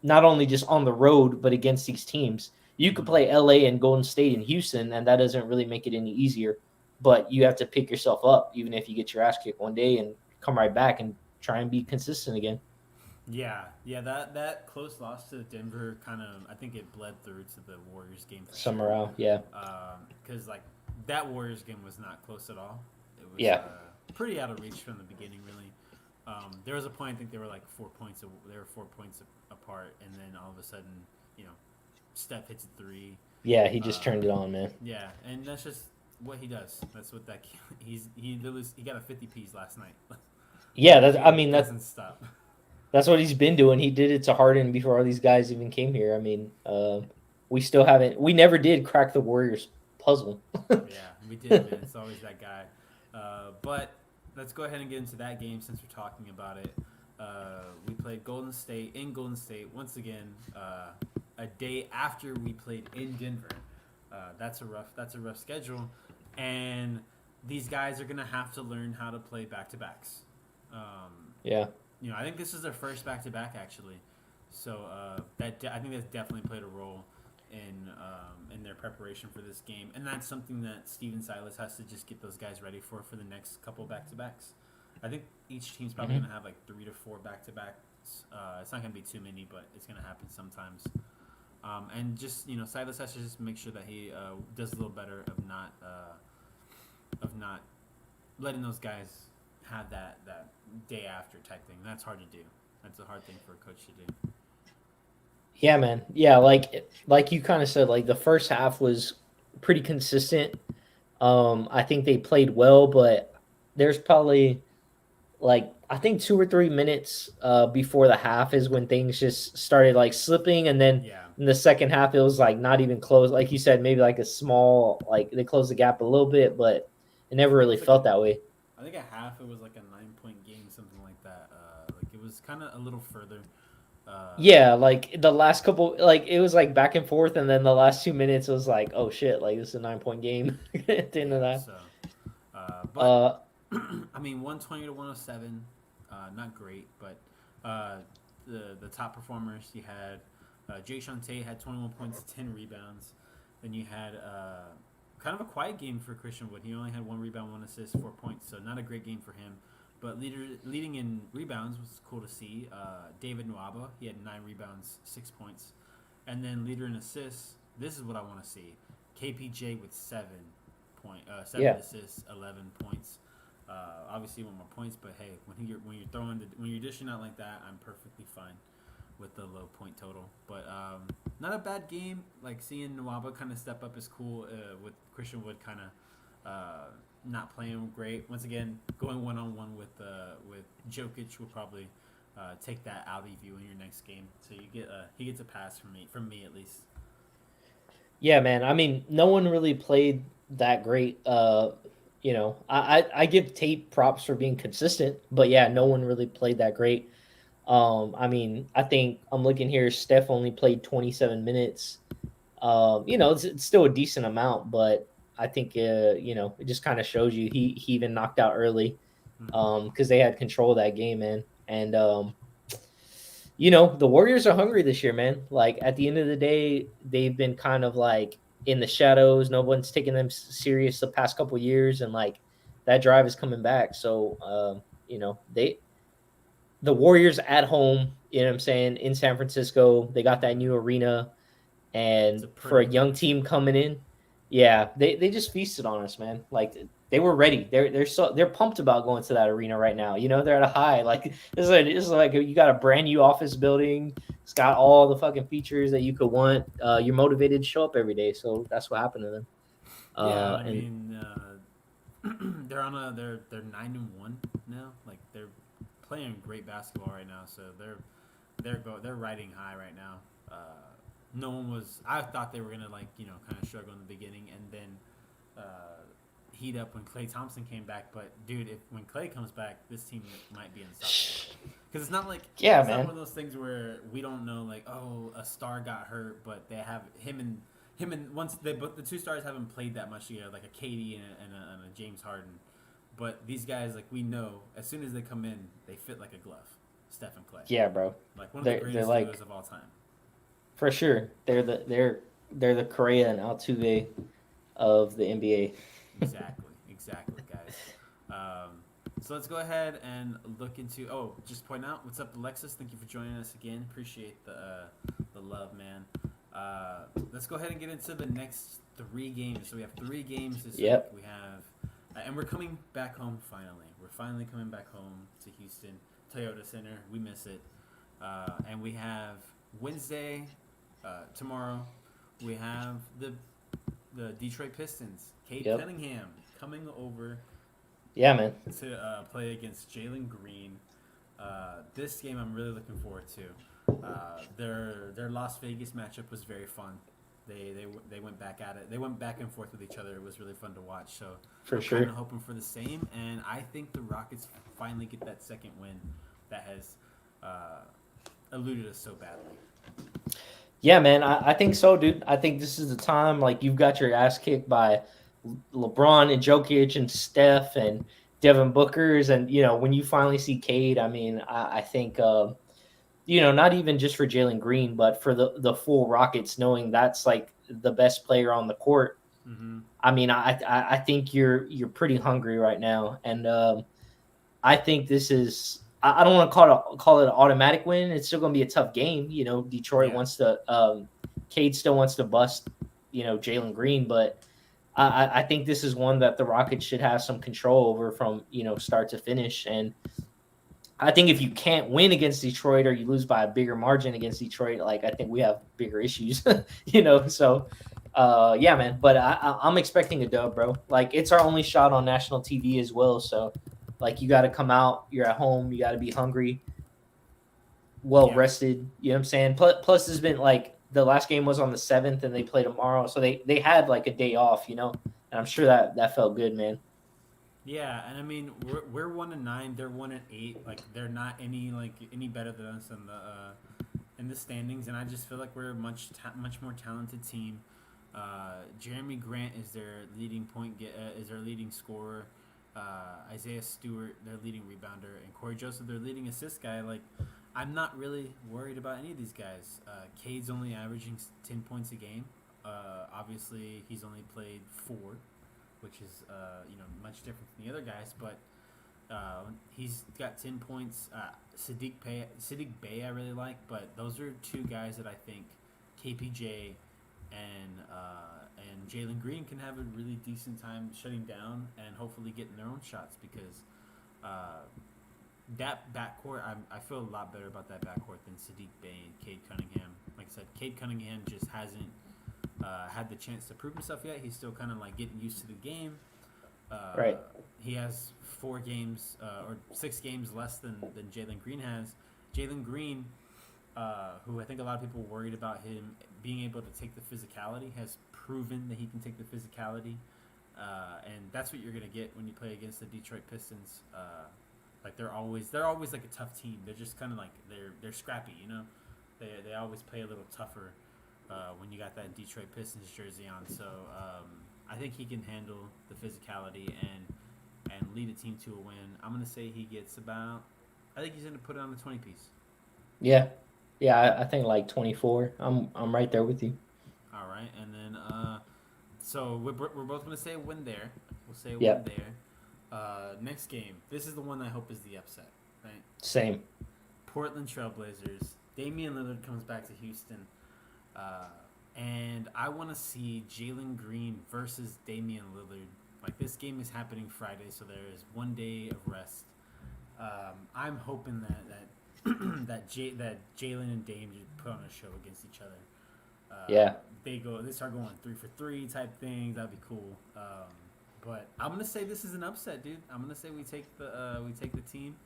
Not only just on the road, but against these teams. You could Mm-hmm. play LA and Golden State and Houston, and that doesn't really make it any easier. But you have to pick yourself up, even if you get your ass kicked one day, and come right back and try and be consistent again. Yeah, yeah. That close loss to Denver kind of I think it bled through to the Warriors game for sure. Somewhere out, yeah, Because like that Warriors game was not close at all. It was yeah, pretty out of reach from the beginning, really. There was a point I think they were like 4 points. They were 4 points apart, and then all of a sudden, you know, Steph hits a three. yeah. He just Uh, turned it on, man. yeah, and that's just what he does. That's what that he got a 50 piece last night. Yeah, The that I kid mean doesn't stop. that's what he's been doing. He did it to Harden before all these guys even came here. I mean, we still haven't. We never did crack the Warriors puzzle. Yeah, we did, man. It's always that guy. But let's go ahead and get into that game since we're talking about it. We played Golden State in Golden State once again. A day after we played in Denver. That's a rough schedule, and these guys are gonna have to learn how to play back to backs. Yeah, I think this is their first back to back actually. So I think that's definitely played a role in their preparation for this game, and that's something that Steven Silas has to just get those guys ready for the next couple back to backs. I think each team's probably gonna have like 3 to 4 back to backs. It's not gonna be too many, but it's gonna happen sometimes. And just Silas has to just make sure that he does a little better of not letting those guys have that day after type thing. That's hard to do. That's a hard thing for a coach to do. yeah, man. Yeah, like you kind of said, like the first half was pretty consistent. I think they played well, but there's probably like I think 2 or 3 minutes before the half is when things just started like slipping, and then Yeah, in the second half it was like not even close. Like you said, maybe like a small like they closed the gap a little bit, but it never it really was like a. felt that way. I think at half it was like a 9 point game, something like that. Like it was kind of a little further. Uh, Yeah, like the last couple, like it was like back and forth, and then the last 2 minutes was like, oh shit, like this is a 9 point game at the end of yeah. that. So, but Uh, I mean, 120 to 107, not great, but the top performers you had Jay Tate had 21 points, 10 rebounds. Then you had kind of a quiet game for Christian Wood. He only had 1 rebound, 1 assist, 4 points, so not a great game for him. But leading in rebounds was cool to see. David Nwaba, he had 9 rebounds, 6 points, and then leader in assists. This is what I want to see. KPJ with 7 yeah, assists, 11 points. Obviously, want more points, but hey, when you're dishing out like that, I'm perfectly fine. with the low point total. But not a bad game. Like seeing Nwaba kind of step up is cool. With Christian Wood kind of not playing great. Once again, going 1-on-1 with Jokic will probably take that out of you in your next game. So you get he gets a pass from me at least. Yeah, man. I mean, no one really played that great. I give Tate props for being consistent, but yeah, no one really played that great. I mean, I think I'm looking here. Steph only played 27 minutes. It's still a decent amount, but I think it just kind of shows you he even knocked out early Mm-hmm. because they had control of that game, man. And the Warriors are hungry this year, man. Like at the end of the day, they've been kind of like in the shadows. No one's taking them serious the past couple years, and like that drive is coming back. So, the Warriors at home, you know what I'm saying, in San Francisco, they got that Mm-hmm. new arena, It's and a for pretty a young arena too. team coming in, yeah, they just feasted on us, man. Like they were ready. They're pumped about going to that arena right now. They're at a high. Like this is like you got a brand new office building. It's got all the fucking features that you could want. You're motivated to show up every day. So that's what happened to them. Yeah, I And mean, they're 9-1 now. Like they're playing great basketball right now. So they're riding high right now. No one was. I thought they were gonna kind of struggle in the beginning and then heat up when Klay Thompson came back. But dude, if when Klay comes back, this team might be unstoppable. Because yeah, it's not man. one of those things where we don't know like, oh, a star got hurt, but they have him and once they both the two stars haven't played that much together, like a KD and a James Harden. But these guys, like we know, as soon as they come in, they fit like a glove. Steph and Clay, Yeah, bro. like one of the They're greatest duos like of all time. for sure. They're the Correa and Altuve of the NBA. Exactly, guys. So let's go ahead and look into. Oh, just point out what's up, Alexis. Thank you for joining us again. Appreciate the love, man. Let's go ahead and get into the next three games. So we have three games this week. Yep. We have, and we're coming back home finally. We're finally coming back home to Houston Toyota Center. We miss it. And we have Wednesday, tomorrow. We have the Detroit Pistons. Cade Yep. Cunningham coming over Yeah, man. to play against Jalen Green. This game I'm really looking forward to. Their Las Vegas matchup was very fun. They went back at it. They went back and forth with each other. It was really fun to watch. So For I'm kind sure. of hoping for the same, and I think the Rockets finally get that second win that has eluded us so badly. Yeah, man. I think so, dude. I think this is the time. Like you've got your ass kicked by LeBron and Jokic and Steph and Devin Booker's, and when you finally see Cade, I mean, I think not even just for Jalen Green, but for the full Rockets, knowing that's like the best player on the court. Mm-hmm. I mean, I think you're pretty hungry right now, and I think this is. I don't want to call it an automatic win. It's still going to be a tough game. Detroit Yeah. wants to. Cade still wants to bust. Jalen Green, but I think this is one that the Rockets should have some control over from start to finish. And I think if you can't win against Detroit or you lose by a bigger margin against Detroit, like I think we have bigger issues. So yeah, man. But I'm expecting a dub, bro. Like it's our only shot on national TV as well. So like you got to come out. You're at home. You got to be hungry, well Yeah. rested. You know what I'm saying? Plus, there's been like the last game was on the 7th, and they play tomorrow, so they had like a day off. And I'm sure that felt good, man. Yeah, and I mean we're 1-9. They're 1-8. Like they're not any better than us in the standings, and I just feel like we're a much more talented team. Jeremy Grant is their is their leading scorer. Isaiah Stewart, their leading rebounder, and Corey Joseph, their leading assist guy. Like, I'm not really worried about any of these guys. Cade's only averaging 10 points a game. Obviously, he's only played 4, which is much different from the other guys. But he's got 10 points. Sadiq Bey, I really like, but those are two guys that I think KPJ and Jalen Green can have a really decent time shutting down and hopefully getting their own shots because that backcourt, I feel a lot better about that backcourt than Sadiq Bey and Cade Cunningham. Like I said, Cade Cunningham just hasn't had the chance to prove himself yet. He's still kind of like getting used to the game. Right. He has 4 games or 6 games less than Jalen Green has. Jalen Green, who I think a lot of people were worried about him being able to take the physicality, has proven that he can take the physicality. And that's what you're gonna get when you play against the Detroit Pistons. Like they're always like a tough team. They're just kind of like they're scrappy, you know. They always play a little tougher when you got that Detroit Pistons jersey on. So I think he can handle the physicality and lead a team to a win. I'm gonna say he gets about. I think he's gonna put it on the 20 piece. Yeah. Yeah, I think like 24. I'm right there with you. All right, and then so we're both gonna say a win there. We'll say a Yeah. win there. Next game. This is the one I hope is the upset, right? Same. Portland Trailblazers. Damian Lillard comes back to Houston, and I want to see Jalen Green versus Damian Lillard. Like this game is happening Friday, so there is 1 day of rest. I'm hoping that Jalen and Dame just put on a show against each other. Yeah. They start going 3 for 3 type things. That'd be cool. But I'm gonna say this is an upset, dude. I'm gonna say we take the team.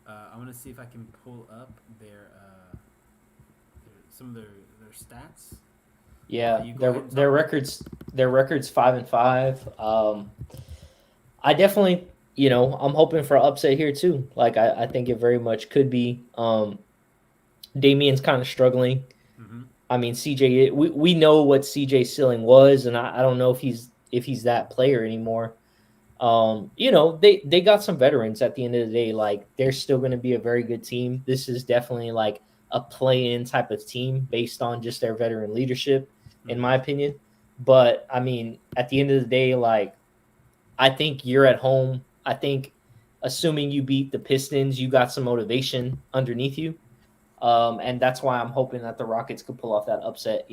I'm gonna see if I can pull up some of their stats. Yeah, You go ahead and their talk. records 5-5. I definitely, I'm hoping for an upset here too. Like I think it very much could be. Damien's kind of struggling. Mm-hmm. I mean, CJ, we know what CJ's ceiling was, and I don't know if he's that player anymore. They got some veterans at the end of the day. Like they're still going to be a very good team. This is definitely like a play-in type of team based on just their veteran leadership, in Mm-hmm. my opinion. But I mean, at the end of the day, like I think you're at home. I think assuming you beat the Pistons, you got some motivation underneath you. And that's why I'm hoping that the Rockets could pull off that upset,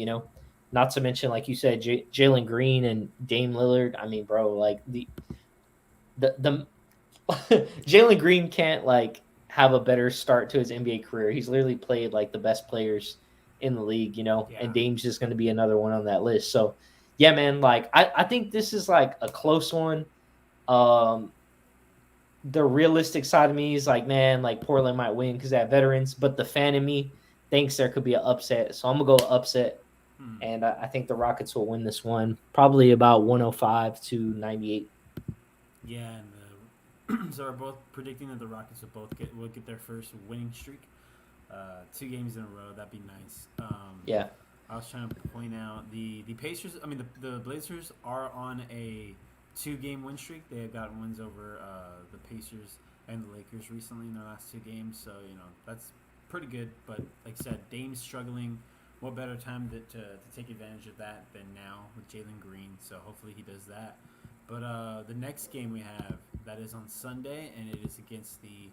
Not to mention, like you said, Jalen Green and Dame Lillard. I mean, bro, like the Jalen Green can't like have a better start to his NBA career. He's literally played like the best players in the league, Yeah. and Dame's just going to be another one on that list. So, yeah, man, like I think this is like a close one. Um, the realistic side of me is like, man, like Portland might win because they have veterans, but the fan in me thinks there could be an upset. So I'm gonna go upset, Hmm. and I think the Rockets will win this one, probably about 105-98. Yeah, and so we're both predicting that the Rockets will get their first winning streak. 2 games in a row. That'd be nice. Yeah, I was trying to point out the Pacers. I mean, the Blazers are on a 2-game win streak. They have gotten wins over the Pacers and the Lakers recently in their last 2 games. So that's pretty good. But like I said, Dame's struggling. What better time to take advantage of that than now with Jalen Green? So hopefully he does that. But the next game we have that is on Sunday, and it is against the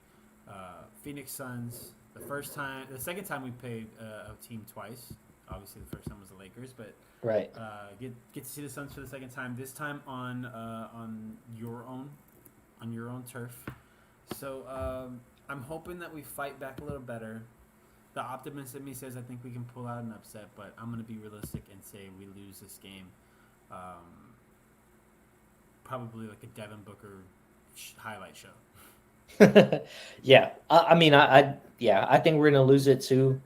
Phoenix Suns. The second time we played a team twice. Obviously, the first time was the Lakers, but right. get to see the Suns for the second time. This time on your own turf. So I'm hoping that we fight back a little better. The optimist in me says I think we can pull out an upset, but I'm gonna be realistic and say we lose this game. Probably like a Devin Booker highlight show. Yeah, I mean, I think we're gonna lose it too,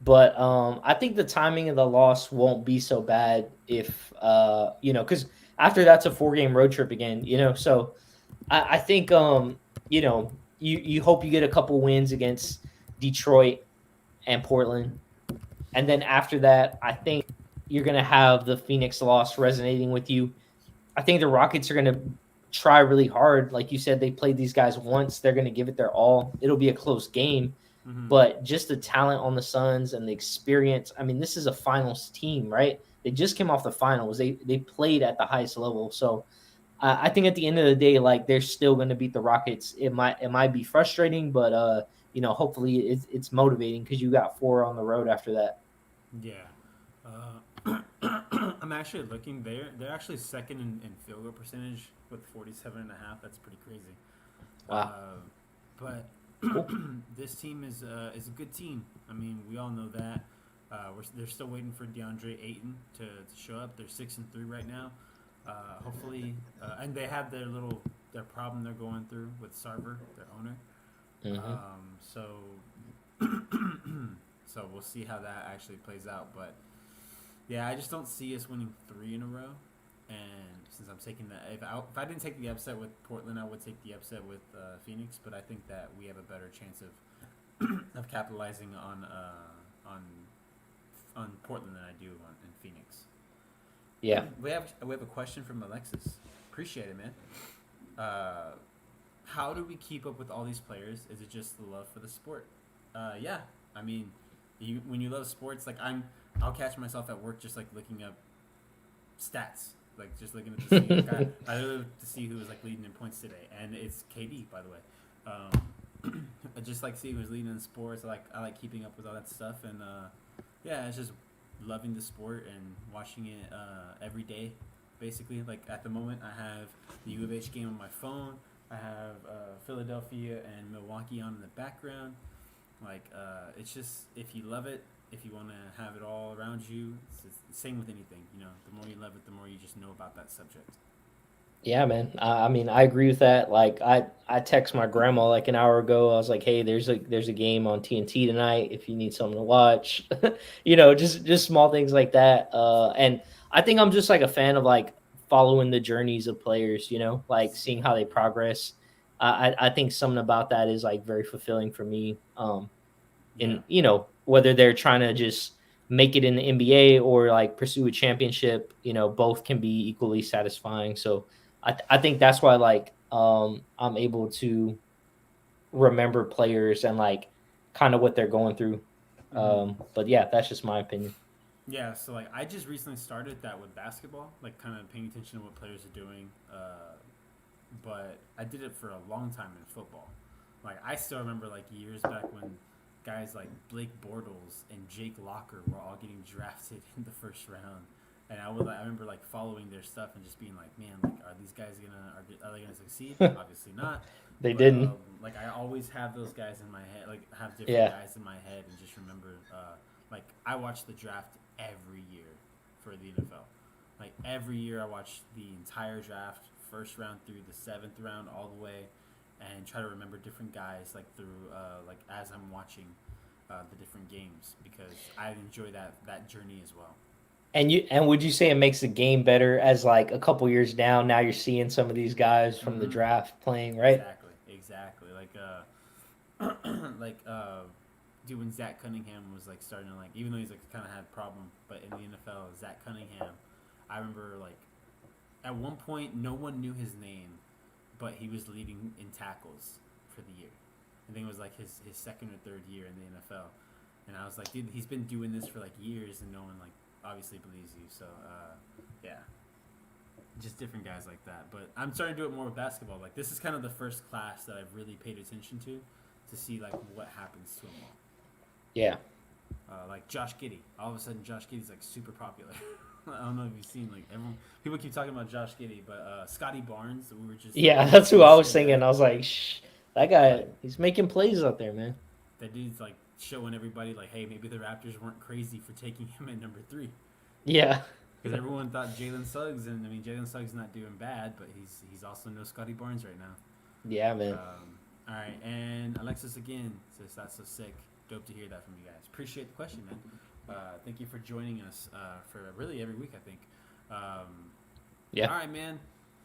but I think the timing of the loss won't be so bad if because after that's a 4-game road trip again, So I think you hope you get a couple wins against Detroit and Portland, and then after that, I think you're gonna have the Phoenix loss resonating with you. I think the Rockets are gonna try really hard. Like you said, they played these guys once. They're going to give it their all. It'll be a close game, Mm-hmm. but just the talent on the Suns and the experience. I mean, this is a finals team, right? They just came off the finals. They played at the highest level. So I think at the end of the day, like they're still going to beat the Rockets. It might be frustrating, but hopefully it's motivating because you got 4 on the road after that. Yeah. I'm actually looking. They're actually second in field goal percentage with 47.5. That's pretty crazy. Wow. But Cool. This team is a good team. I mean, we all know that. They're still waiting for DeAndre Ayton to show up. They're 6-3 right now. Hopefully, and they have their problem they're going through with Sarver, their owner. Hmm. So so we'll see how that actually plays out. But yeah, I just don't see us winning 3 in a row. And since I'm taking that, if I didn't take the upset with Portland, I would take the upset with Phoenix. But I think that we have a better chance of capitalizing on on Portland than I do in Phoenix. Yeah. We have a question from Alexis. Appreciate it, man. How do we keep up with all these players? Is it just the love for the sport? Yeah. I mean, when you love sports, like I'll catch myself at work just like looking up stats, like just looking at the see. Like I looked to see who was like leading in points today, and it's KD, by the way. I just like see who's leading in sports. I like keeping up with all that stuff, and yeah, it's just loving the sport and watching it every day. Basically, like at the moment, I have the U of H game on my phone. I have Philadelphia and Milwaukee on in the background. Like it's just if you love it, if you want to have it all around you, it's the same with anything. You know, the more you love it, the more you just know about that subject. Yeah, man. I mean, I agree with that. Like, I text my grandma like an hour ago. I was like, "Hey, there's a game on TNT tonight. If you need something to watch, just small things like that." And I think I'm just like a fan of like following the journeys of players. Like seeing how they progress. I think something about that is like very fulfilling for me. Yeah. And whether they're trying to just make it in the NBA or like pursue a championship, both can be equally satisfying. So I think that's why like I'm able to remember players and like kind of what they're going through. Mm-hmm. But yeah, that's just my opinion. Yeah, so like I just recently started that with basketball, like kind of paying attention to what players are doing. But I did it for a long time in football. Like I still remember like years back when guys like Blake Bortles and Jake Locker were all getting drafted in the first round, and I remember like following their stuff and just being like, man, like are these guys are they gonna succeed? Obviously not. They But didn't. like I always have those guys in my head, like have different Yeah. guys in my head, and just remember like I watch the draft every year for the NFL. Like every year, I watch the entire draft, first round through the 7th round, all the way, and try to remember different guys like through like as I'm watching the different games because I enjoy that journey as well. And would you say it makes the game better as like a couple years down? Now you're seeing some of these guys from the Mm-hmm. draft playing, right? Exactly. Like dude, when Zach Cunningham was like starting to like, even though he's like kind of had a problem, but in the NFL, Zach Cunningham, I remember like at one point no one knew his name, but he was leading in tackles for the year. I think it was like his second or third year in the NFL, and I was like, dude, he's been doing this for like years, and no one like obviously believes you. So yeah, just different guys like that. But I'm starting to do it more with basketball. Like this is kind of the first class that I've really paid attention to see like what happens to them all. Yeah. Like Josh Giddey. All of a sudden, Josh Giddey's like super popular. I don't know if you've seen like everyone. People keep talking about Josh Giddey, but Scotty Barnes. We were just Yeah, that's who I was saying thinking. I was like, that guy, like he's making plays out there, man. that dude's like showing everybody like, hey, maybe the Raptors weren't crazy for taking him at number 3 Yeah. because everyone thought Jalen Suggs, and I mean Jalen Suggs not doing bad, but he's also no Scotty Barnes right now. Yeah, man. All right, and Alexis again says that's so sick. Dope to hear that from you guys. Appreciate the question, man. Thank you for joining us for really every week, I think. Yeah. All right, man.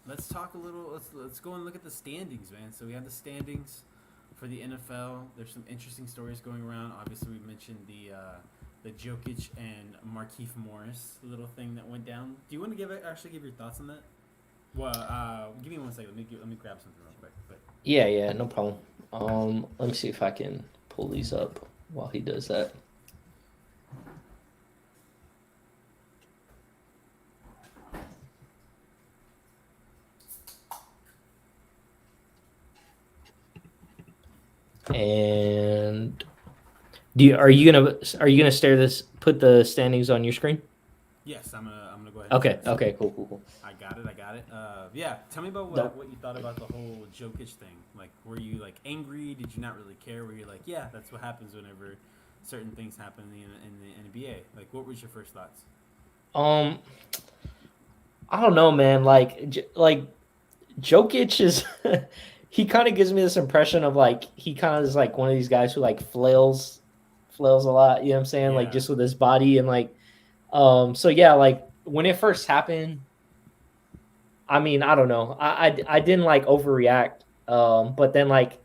Let's talk a little. Let's go and look at the standings, man. So we have the standings for the NFL. There's some interesting stories going around. Obviously, we mentioned the Jokic and Markieff Morris little thing that went down. Do you want to actually give your thoughts on that? Well, give me 1 second. Let me grab something real quick. But Yeah, no problem. Let me see if I can pull these up while he does that. And are you gonna put the standings on your screen? Yes, I'm gonna go ahead. Okay. And start. Okay. Cool. Cool. Cool. I got it. I got it. Yeah. Tell me about No. what you thought about the whole Jokic thing. Like, were you like angry? Did you not really care? Were you like, yeah, that's what happens whenever certain things happen in the NBA? Like, what was your first thoughts? Um, I don't know, man. Like Jokic is he kind of gives me this impression of like he kind of is like one of these guys who like flails a lot, you know what I'm saying? Like Yeah. just with his body and like so yeah, like when it first happened, I mean, I don't know. I didn't like overreact. But then like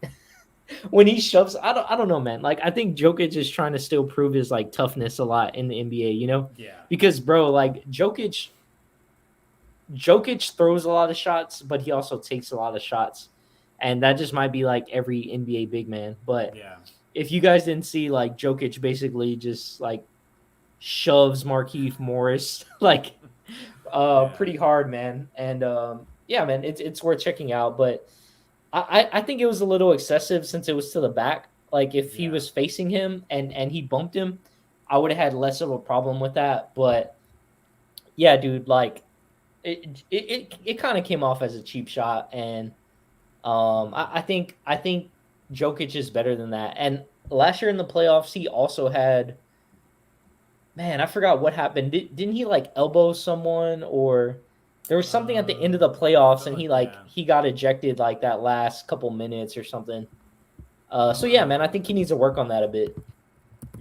when he shoves, I don't know, man. Like I think Jokic is trying to still prove his like toughness a lot in the NBA, you know? Yeah. Because bro, like Jokic throws a lot of shots, but he also takes a lot of shots. And that just might be like every NBA big man. But Yeah. if you guys didn't see, like Jokic basically just like shoves Markieff Morris like Yeah. pretty hard, man. And yeah, man, it's worth checking out. But I think it was a little excessive since it was to the back. Like if he Yeah. was facing him and he bumped him, I would have had less of a problem with that. But yeah, dude, like it kind of came off as a cheap shot, and I think Jokic is better than that. And last year in the playoffs, he also had, man, I forgot what happened. Didn't he like elbow someone, or there was something at the end of the I playoffs feel and like he yeah. like he got ejected like that last couple minutes or something. I'm So yeah, man, I think he needs to work on that a bit.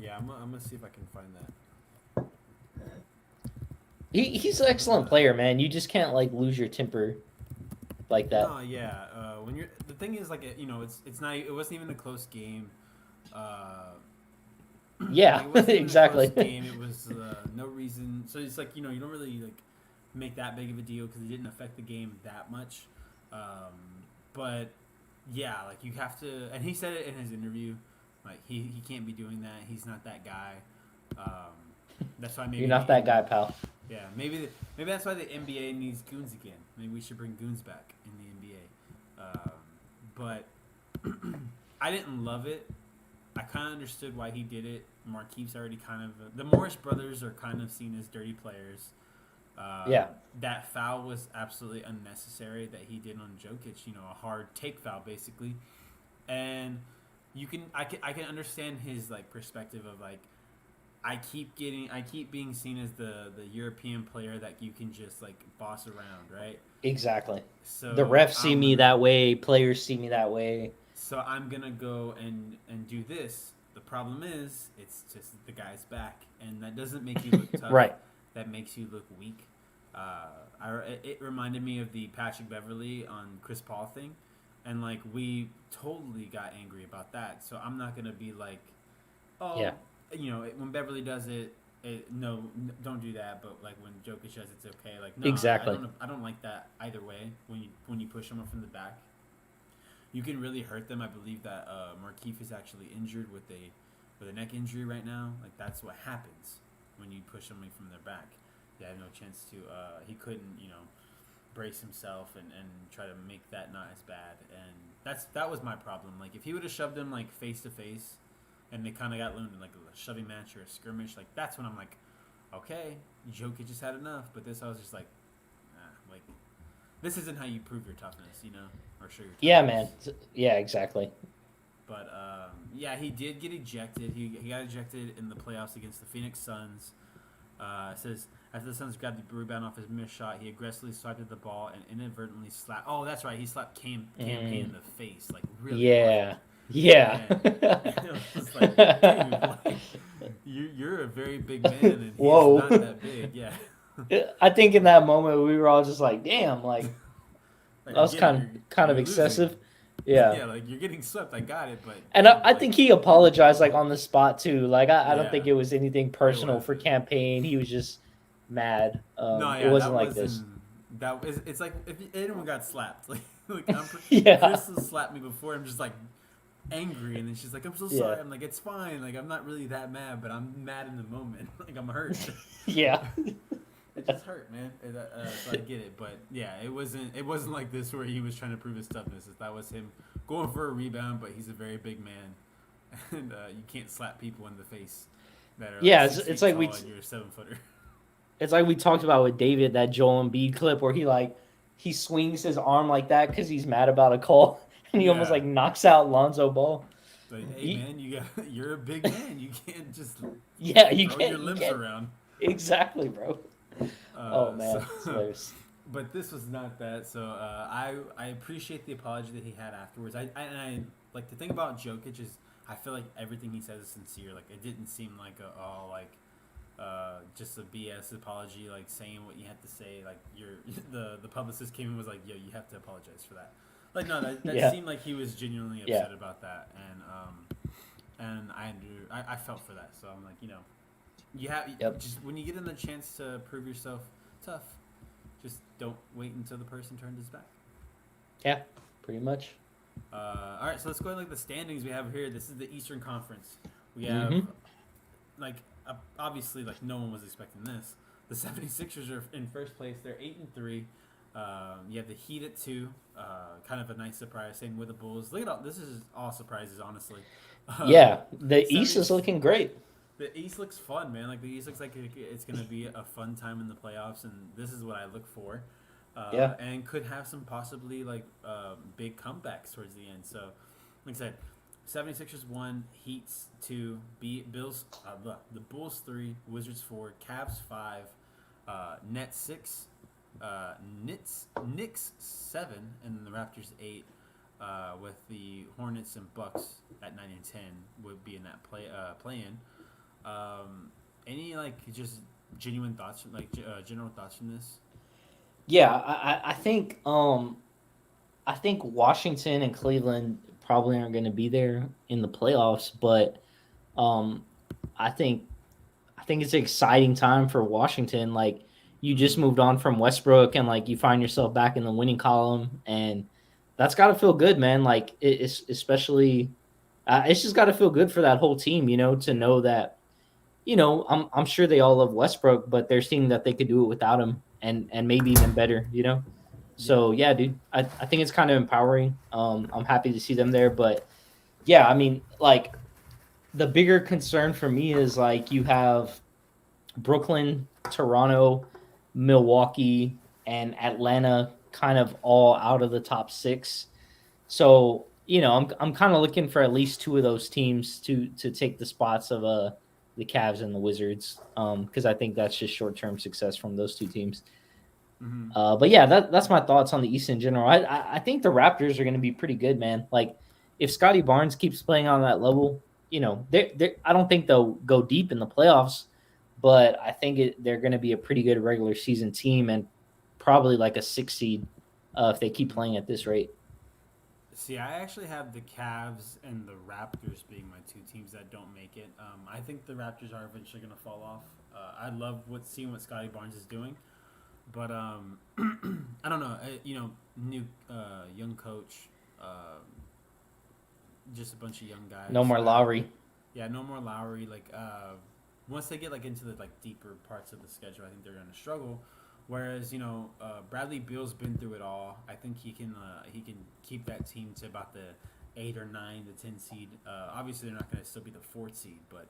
yeah. I'm gonna see if I can find that. He's an excellent player, man. You just can't like lose your temper like that. No, yeah. When you're the thing is like you know it's not it wasn't even a close game. Uh, Yeah, like it wasn't even a exactly. close game. It was no reason. So it's like you know you don't really like make that big of a deal because it didn't affect the game that much. But yeah, like you have to. And he said it in his interview. Like he can't be doing that. He's not that guy. That's why maybe You're not that guy, pal. Yeah, maybe that's why the NBA needs goons again. Maybe we should bring goons back in the NBA. But I didn't love it. I kind of understood why he did it. Markeith's already kind of the Morris brothers are kind of seen as dirty players. Yeah. That foul was absolutely unnecessary that he did on Jokic. You know, a hard take foul basically, and I can understand his like perspective of like I keep being seen as the European player that you can just like boss around, right? Exactly. So The refs see I'm me gonna that way. Players see me that way. so I'm gonna go and do this. The problem is it's just the guy's back, and that doesn't make you look tough. Right. That makes you look weak. It reminded me of the Patrick Beverly on Chris Paul thing, and like we totally got angry about that. So I'm not gonna be like, oh, Yeah. you know, when Beverly does it, no, don't do that. But like when Jokic does, it's okay. Like no, Exactly. I don't like that either way. When you push someone from the back, you can really hurt them. I believe that Markieff is actually injured with a neck injury right now. Like that's what happens when you push somebody from their back. They have no chance to. He couldn't, you know, brace himself and try to make that not as bad. And that was my problem. Like if he would have shoved him like face to face, and they kind of got loaned in like a shoving match or a skirmish, like that's when I'm like, okay, Jokic just had enough. But this I was just like, like this isn't how you prove your toughness, you know, or show your toughness. Yeah, man. Yeah, exactly. But yeah, he did get ejected. He got ejected in the playoffs against the Phoenix Suns. It says after the Suns grabbed the rebound off his missed shot, he aggressively swiped at the ball and inadvertently slapped. Oh, that's right. He slapped Cam Payne in the face, like really. Yeah. Hard. Yeah. And it was like, dude, like, you're a very big man, and he's Whoa. not that big. Yeah. I think in that moment we were all just like, "Damn!" Like Like, that was kind of you're excessive. losing. Yeah. Yeah, like you're getting swept. I got it, but And I think he apologized like on the spot too. Like I don't Yeah. think it was anything personal for wasn't. campaign. He was just mad. No, yeah, It wasn't that like wasn't, this. That was. It's like if anyone got slapped, like Yeah. Crystal slapped me before. I'm just like angry, and then she's like, "I'm so sorry." Yeah. I'm like, "It's fine. Like I'm not really that mad, but I'm mad in the moment. Like I'm hurt. Yeah. It just hurt, man. So I get it, but yeah, it wasn't like this where he was trying to prove his toughness. That was him going for a rebound, but he's a very big man, and you can't slap people in the face that are Yeah, like it's 6 feet like tall we and you're a 7-footer. It's like we talked about with David, that Joel Embiid clip where he swings his arm like that because he's mad about a call, and he almost Yeah. like knocks out Lonzo Ball. Like, hey He, man, you're a big man. You can't just yeah, throw your you limbs can't around. exactly, bro. Oh So, man, it's hilarious. but this was not that. So I appreciate the apology that he had afterwards. I like the thing about Jokic is I feel like everything he says is sincere. Like it didn't seem like a oh like just a BS apology, like saying what you had to say. Like your the publicist came and was like, "Yo, you have to apologize for that." Like no, that Yeah, seemed like he was genuinely yeah, upset about that, and I felt for that. So I'm like, you have yep, just when you get in the chance to prove yourself tough, just don't wait until the person turned his back. yeah, pretty much. All right, so let's go ahead and like the standings we have here. This is the Eastern Conference. We have Mm-hmm. like obviously like no one was expecting this. The 76ers are in first place. They're 8-3. You have the Heat at 2. Kind of a nice surprise. Same with the Bulls. Look at all this is all surprises honestly. Uh, Yeah, the East 70 is looking great. the East looks fun, man. Like the East looks like it's gonna be a fun time in the playoffs, and this is what I look for. Yeah, And could have some possibly like big comebacks towards the end. So, like I said, 76ers 1, Heats 2, Bills, the Bulls 3, Wizards 4, Cavs 5, Nets 6, Knicks 7, and the Raptors 8. With the Hornets and Bucks at 9 and 10 would be in that play in. Any like just genuine thoughts, like general thoughts from this? yeah. I think Washington and Cleveland probably aren't going to be there in the playoffs, but um, I think I think it's an exciting time for Washington. Like you just Mm-hmm. moved on from Westbrook, and like you find yourself back in the winning column, and that's got to feel good, man. Like it's especially, it's just got to feel good for that whole team, to Yeah. know that, I'm sure they all love Westbrook, but they're seeing that they could do it without him, and maybe even better. Yeah. So yeah, dude, I think it's kind of empowering. I'm happy to see them there, but yeah, I mean, like the bigger concern for me is like you have Brooklyn, Toronto, Milwaukee, and Atlanta kind of all out of the top 6. So, I'm kind of looking for at least two of those teams to take the spots of the Cavs and the Wizards, because I think that's just short-term success from those two teams. Mm-hmm. But yeah, that's my thoughts on the East in general. I think the Raptors are going to be pretty good, man. Like if Scotty Barnes keeps playing on that level, I don't think they'll go deep in the playoffs, but I think they're going to be a pretty good regular season team and probably like a 6 seed if they keep Mm-hmm. playing at this rate. See, I actually have the Cavs and the Raptors being my two teams that don't make it. I think the Raptors are eventually going to fall off. I love seeing what Scotty Barnes is doing, but I don't know. New young coach, just a bunch of young No guys. more Lowry. Yeah, no more Lowry. Like once they get like into the like deeper parts of the schedule, I think they're going to struggle. Whereas Bradley Beal's been through it all. I think he can keep that team to about the 8 or 9 to 10 seed. Obviously, they're not going to still be the fourth seed, but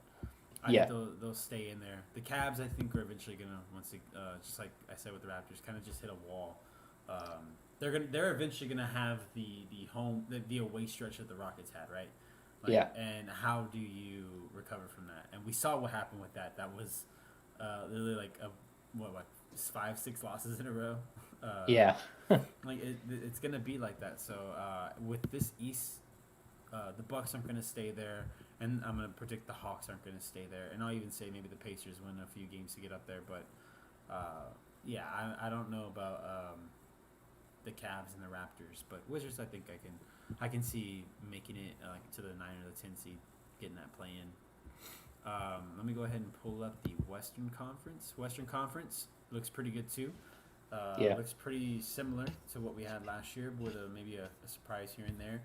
I think Yeah. they'll stay in there. The Cavs, I think, are eventually going to just like I said with the Raptors, kind of just hit a wall. They're eventually gonna have the home the away stretch that the Rockets had, right? Like, Yeah. and how do you recover from that? And we saw what happened with that. That was literally like what 5-6 losses in a row. Uh, Yeah. like it's gonna be like that. So with this East, the Bucks aren't gonna stay there, and I'm gonna predict the Hawks aren't gonna stay there, and I'll even say maybe the Pacers win a few games to get up there. But yeah, I don't know about the Cavs and the Raptors, but Wizards I can see making it to the 9 or the 10 seed, getting that play in. Let me go ahead and pull up the Western Conference. Western Conference looks pretty good too. Yeah. Looks pretty similar to what we had last year, with maybe a surprise here and there.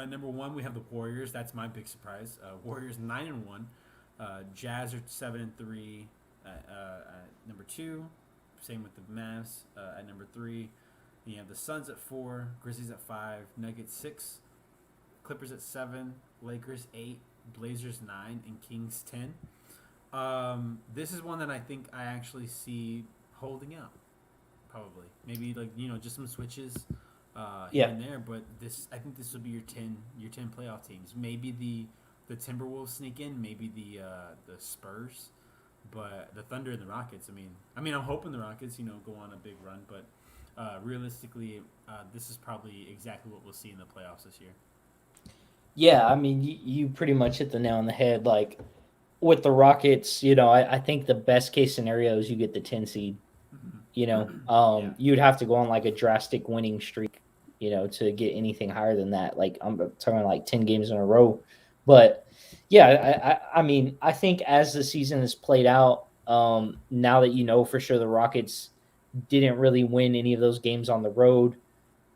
Number one, we have the Warriors. That's my big surprise. Warriors 9-1. Jazz are 7-3. At number two, same with the Mavs at number three. You have the Suns at 4, Grizzlies at 5, Nuggets 6, Clippers at 7, Lakers 8, Blazers 9, and Kings 10. This is one that I think I actually see holding out. Probably, maybe like just some switches, here Yeah. and there. But I think this will be your ten playoff teams. Maybe the Timberwolves sneak in. Maybe the Spurs, but the Thunder and the Rockets. I'm hoping the Rockets go on a big run, but realistically, this is probably exactly what we'll see in the playoffs this year. Yeah, I mean, you pretty much hit the nail on the head. Like with the Rockets, I think the best case scenario is you get the 10 seed. Yeah. You'd have to go on like a drastic winning streak, to get anything higher than that. Like I'm talking like 10 games in a row. But yeah, I mean, I think as the season has played out, now that for sure the Rockets didn't really win any of those games on the road,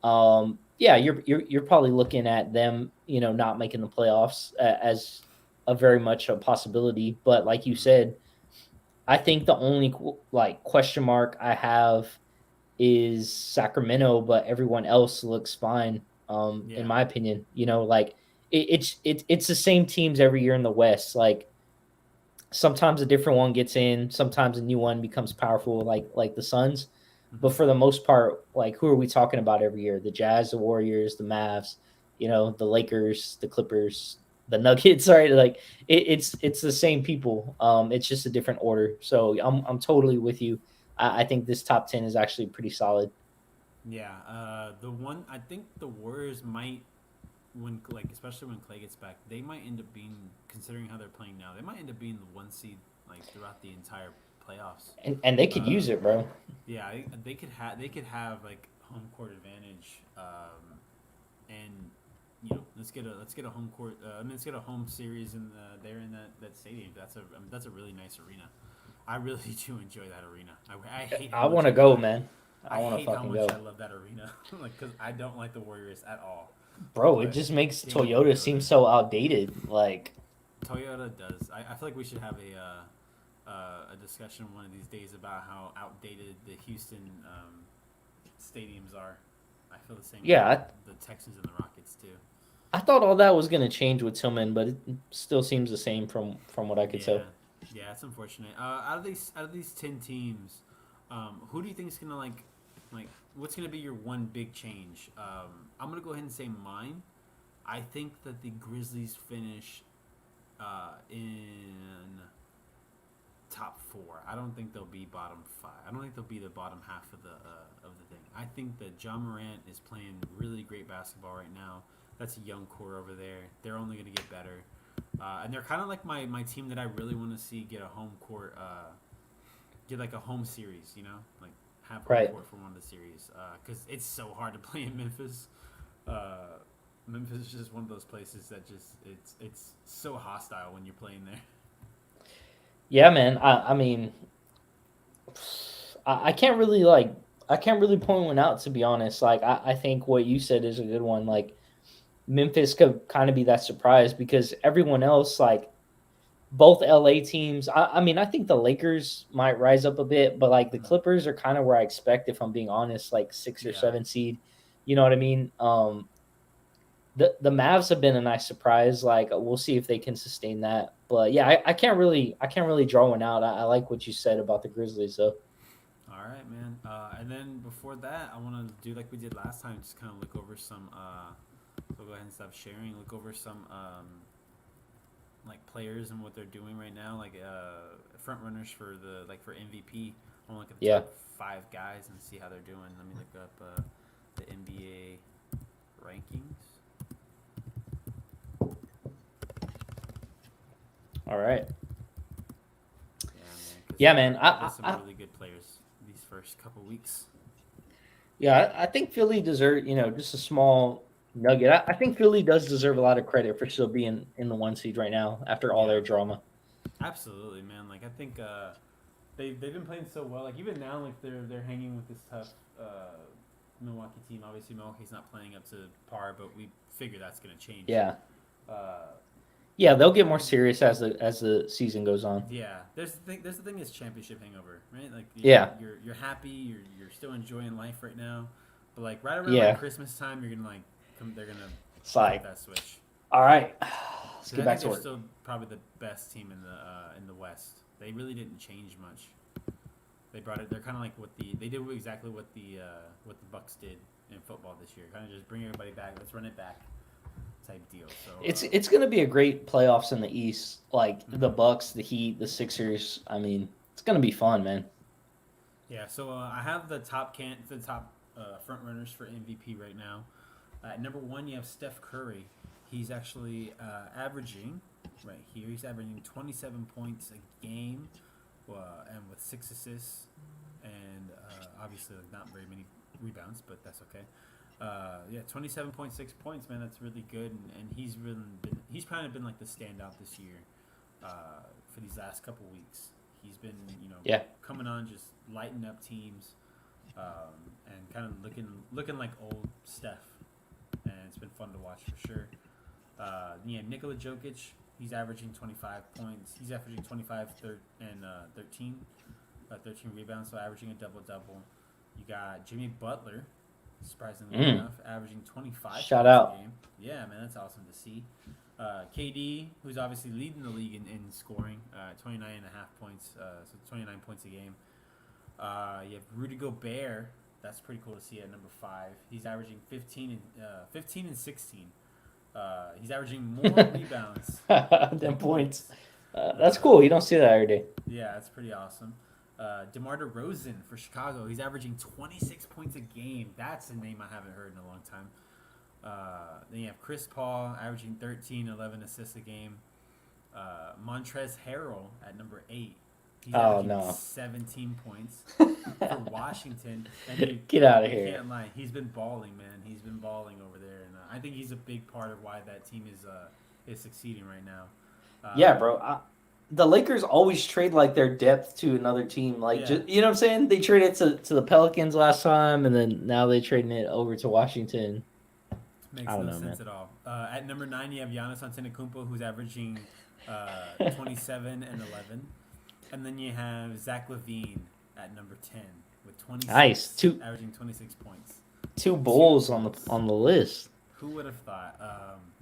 yeah, you're probably looking at them, not making the playoffs as a very much a possibility. But like you Mhm. said, I think the only like question mark I have is Sacramento, but everyone else looks fine. In Yeah. my opinion, like it's the same teams every year in the West. Like sometimes a different one gets in, sometimes a new one becomes powerful, like the Suns. But Hmm. for the most part, like who are we talking about every year? The Jazz, the Warriors, the Mavs, the Lakers, the Clippers, the Nuggets. Right? Like it's the same people. It's just a different order. So I'm totally with you. I think this top 10 is actually pretty solid. Yeah. The one I think the Warriors might when especially when Clay gets back, they might end up being considering how they're playing now. They might end up being the one seed throughout the entire playoffs. And they could Uh, use it, bro. yeah, they could have like home court advantage, and let's get a home court. Let's get a home series in there in that stadium. That's a really nice arena. I really do enjoy that arena. I hate how I much want I to love go, that. man. I I want to hate how fucking much go. I love that arena, because I don't like the Warriors at all. Bro, it But just makes damn, I Toyota go seem there. so outdated. Like, Toyota does. I feel like we should have a discussion one of these days about how outdated the Houston stadiums are. I feel the same way yeah, about the Texans and the Rockets too. I thought all that was gonna change with Tillman, but it still seems the same from what I could Yeah, tell. yeah, it's unfortunate. Out of these 10 teams, who do you think is gonna like what's gonna be your one big change? I'm gonna go ahead and say mine. I think that the Grizzlies finish in top four. I don't think they'll be bottom five. I don't think they'll be the bottom half of the thing. I think that John Morant is playing really great basketball right now. That's a young core over there. They're only going to get better, and they're kind of like my team that I really want to see get a home court, get like a home series. Like have home Right. court for one of the series, because it's so hard to play in Memphis. Uh, Memphis is just one of those places that just it's so hostile when you're playing there. Yeah, man. I mean, I can't really I can't really point one out to be honest. Like I think what you said is a good one. Like Memphis could kind of be that surprise because everyone else, like both LA teams, I mean, I think the Lakers might rise up a bit, but like the Mhm. Clippers are kind of where I expect, if I'm being honest, like six or Yeah. seven seed. You know what I mean? The Mavs have been a nice surprise. Like we'll see if they can sustain that. But yeah, I can't really draw one out. I like what you said about the Grizzlies though. All right, man. And then before that, I want to do like we did last time, just kind of look over some. So go ahead and stop sharing. Look over some like players and what they're doing right now, like front runners for for MVP. I want to look at the Yeah. top five guys and see how they're doing. Let me look up the NBA rankings. All right. Yeah, man. Because Yeah, man. there's some really good players these first couple weeks. Yeah, I think Philly deserve, just a small nugget. I think Philly does deserve a lot of credit for still being in the one seed right now after all Yeah, their drama. absolutely, man. Like I think they've been playing so well. Like even now, like they're hanging with this tough Milwaukee team. Obviously, Milwaukee's not playing up to par, but we figure that's gonna change. Yeah, Uh, yeah, they'll I get more think serious as the season goes on. yeah. There's the thing is championship hangover, right? Like Yeah, you're happy, you're still enjoying life right now, but like right around like yeah. Christmas time, you're gonna they're gonna It's flip like, that switch. all right, let's Because get I back think to they're work. still probably the best team in the West. They really didn't change much. They brought it. They're kind of like they did exactly what the Bucks did in football this year. Kind of just bring everybody back. Let's run it back, type deal. So It's gonna be a great playoffs in the East. Like the Mhm. Bucks, the Heat, the Sixers. I mean, it's gonna be fun, man. yeah. So I have the top front runners for MVP right now. At number one, you have Steph Curry. He's actually averaging right here. He's averaging 27 points a game, and with 6 assists, and obviously like, not very many rebounds, but that's okay. Yeah, 27.6 points, man. That's really good, and he's probably been like the standout this year for these last couple weeks. He's been Yeah. coming on, just lighting up teams, and kind of looking like old Steph, and it's been fun to watch for sure. Yeah, Nikola Jokic, he's averaging 25 points. He's averaging 25 and 13 rebounds, so averaging a double-double. You got Jimmy Butler, surprisingly enough, averaging 25 Shout points out. a game. Yeah, man, that's awesome to see. KD, who's obviously leading the league in scoring, 29.5 points, so 29 points a game. You have Rudy Gobert. That's pretty cool to see at number 5. He's averaging 15 and 16. He's averaging more rebounds. Them points. That's cool. You don't see that every day. Yeah, that's pretty awesome. DeMar DeRozan for Chicago. He's averaging 26 points a game. That's a name I haven't heard in a long time. Then you have Chris Paul averaging 13, 11 assists a game. Montrezl Harrell at number 8. He's averaging 17 points for Washington. And Get out of you here. can't lie. He's been balling, man. He's been balling over there. And I think he's a big part of why that team is succeeding right now. Yeah, bro. The Lakers always trade like their depth to another team. Like, Yeah. you know what I'm saying? They traded to the Pelicans last time, and then now they trading it over to Washington. Makes I don't no know, sense man. at all. At number 9, you have Giannis Antetokounmpo, who's averaging 27 and 11. And then you have Zach LaVine at number 10 with 26, Nice. averaging 26 points. Two Bulls on the list. Who would have thought?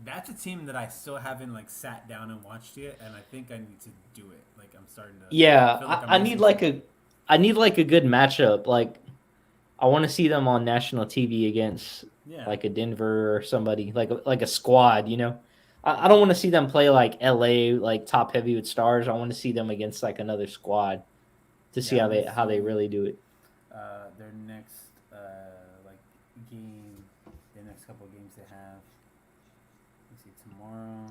That's a team that I still haven't like sat down and watched yet, and I think I need to do it. Like I'm starting to. Yeah, feel like I'm I need missing like something. I need like a good matchup. Like, I want to see them on national TV against Yeah. like a Denver or somebody, like a squad. You know, I don't want to see them play like LA, like top heavy with stars. I want to see them against like another squad to see Yeah, how let me they see. really do it. Their next like game, the next couple of games they have. Let's see, tomorrow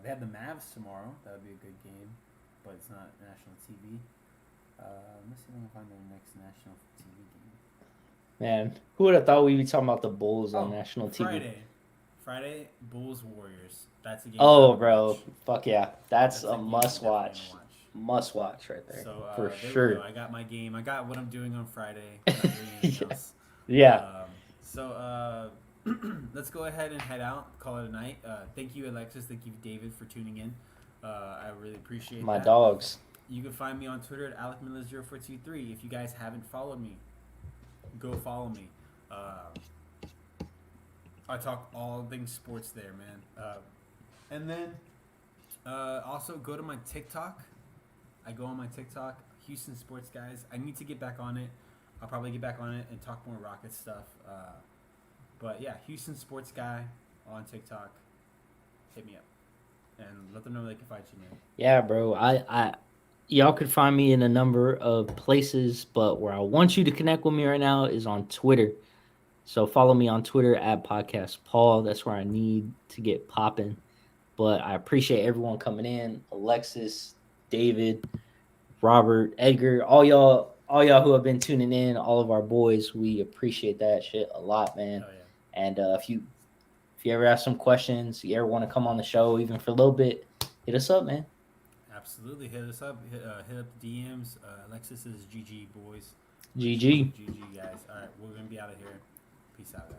they have the Mavs tomorrow. That would be a good game, but it's not national TV. Let's see if I can find their next national TV game. Man, who would have thought we'd be talking about the Bulls on Oh, national TV? Friday, Bulls Warriors. That's a game. Oh, I would bro, watch. fuck yeah, that's a a game I'm must definitely watch. gonna watch. Must watch right there So for there we sure. go. I got my game. I got what I'm doing on Friday. I'm not doing anything Yeah. else. Yeah. So let's go ahead and head out. Call it a night. Thank you, Alexis. Thank you, David, for tuning in. I really appreciate My that. dogs. You can find me on Twitter at AlecMiller0423. If you guys haven't followed me, go follow me. I talk all things sports there, man. And then also go to my TikTok. I go on my TikTok, Houston Sports Guys. I need to get back on it. I'll probably get back on it and talk more Rocket stuff. But yeah, Houston Sports Guy on TikTok. Hit me up and let them know they can find you, man. Yeah, bro. Y'all could find me in a number of places, but where I want you to connect with me right now is on Twitter. So follow me on Twitter at Podcast Paul. That's where I need to get popping. But I appreciate everyone coming in. Alexis, David, Robert, Edgar, all y'all who have been tuning in, all of our boys, we appreciate that shit a lot, man. Oh yeah. And if you ever have some questions, you ever want to come on the show, even for a little bit, hit us up, man. Absolutely, hit us up. Hit up the DMs. Alexis is GG boys. GG. GG guys. All right, we're gonna be out of here. Peace out, guys.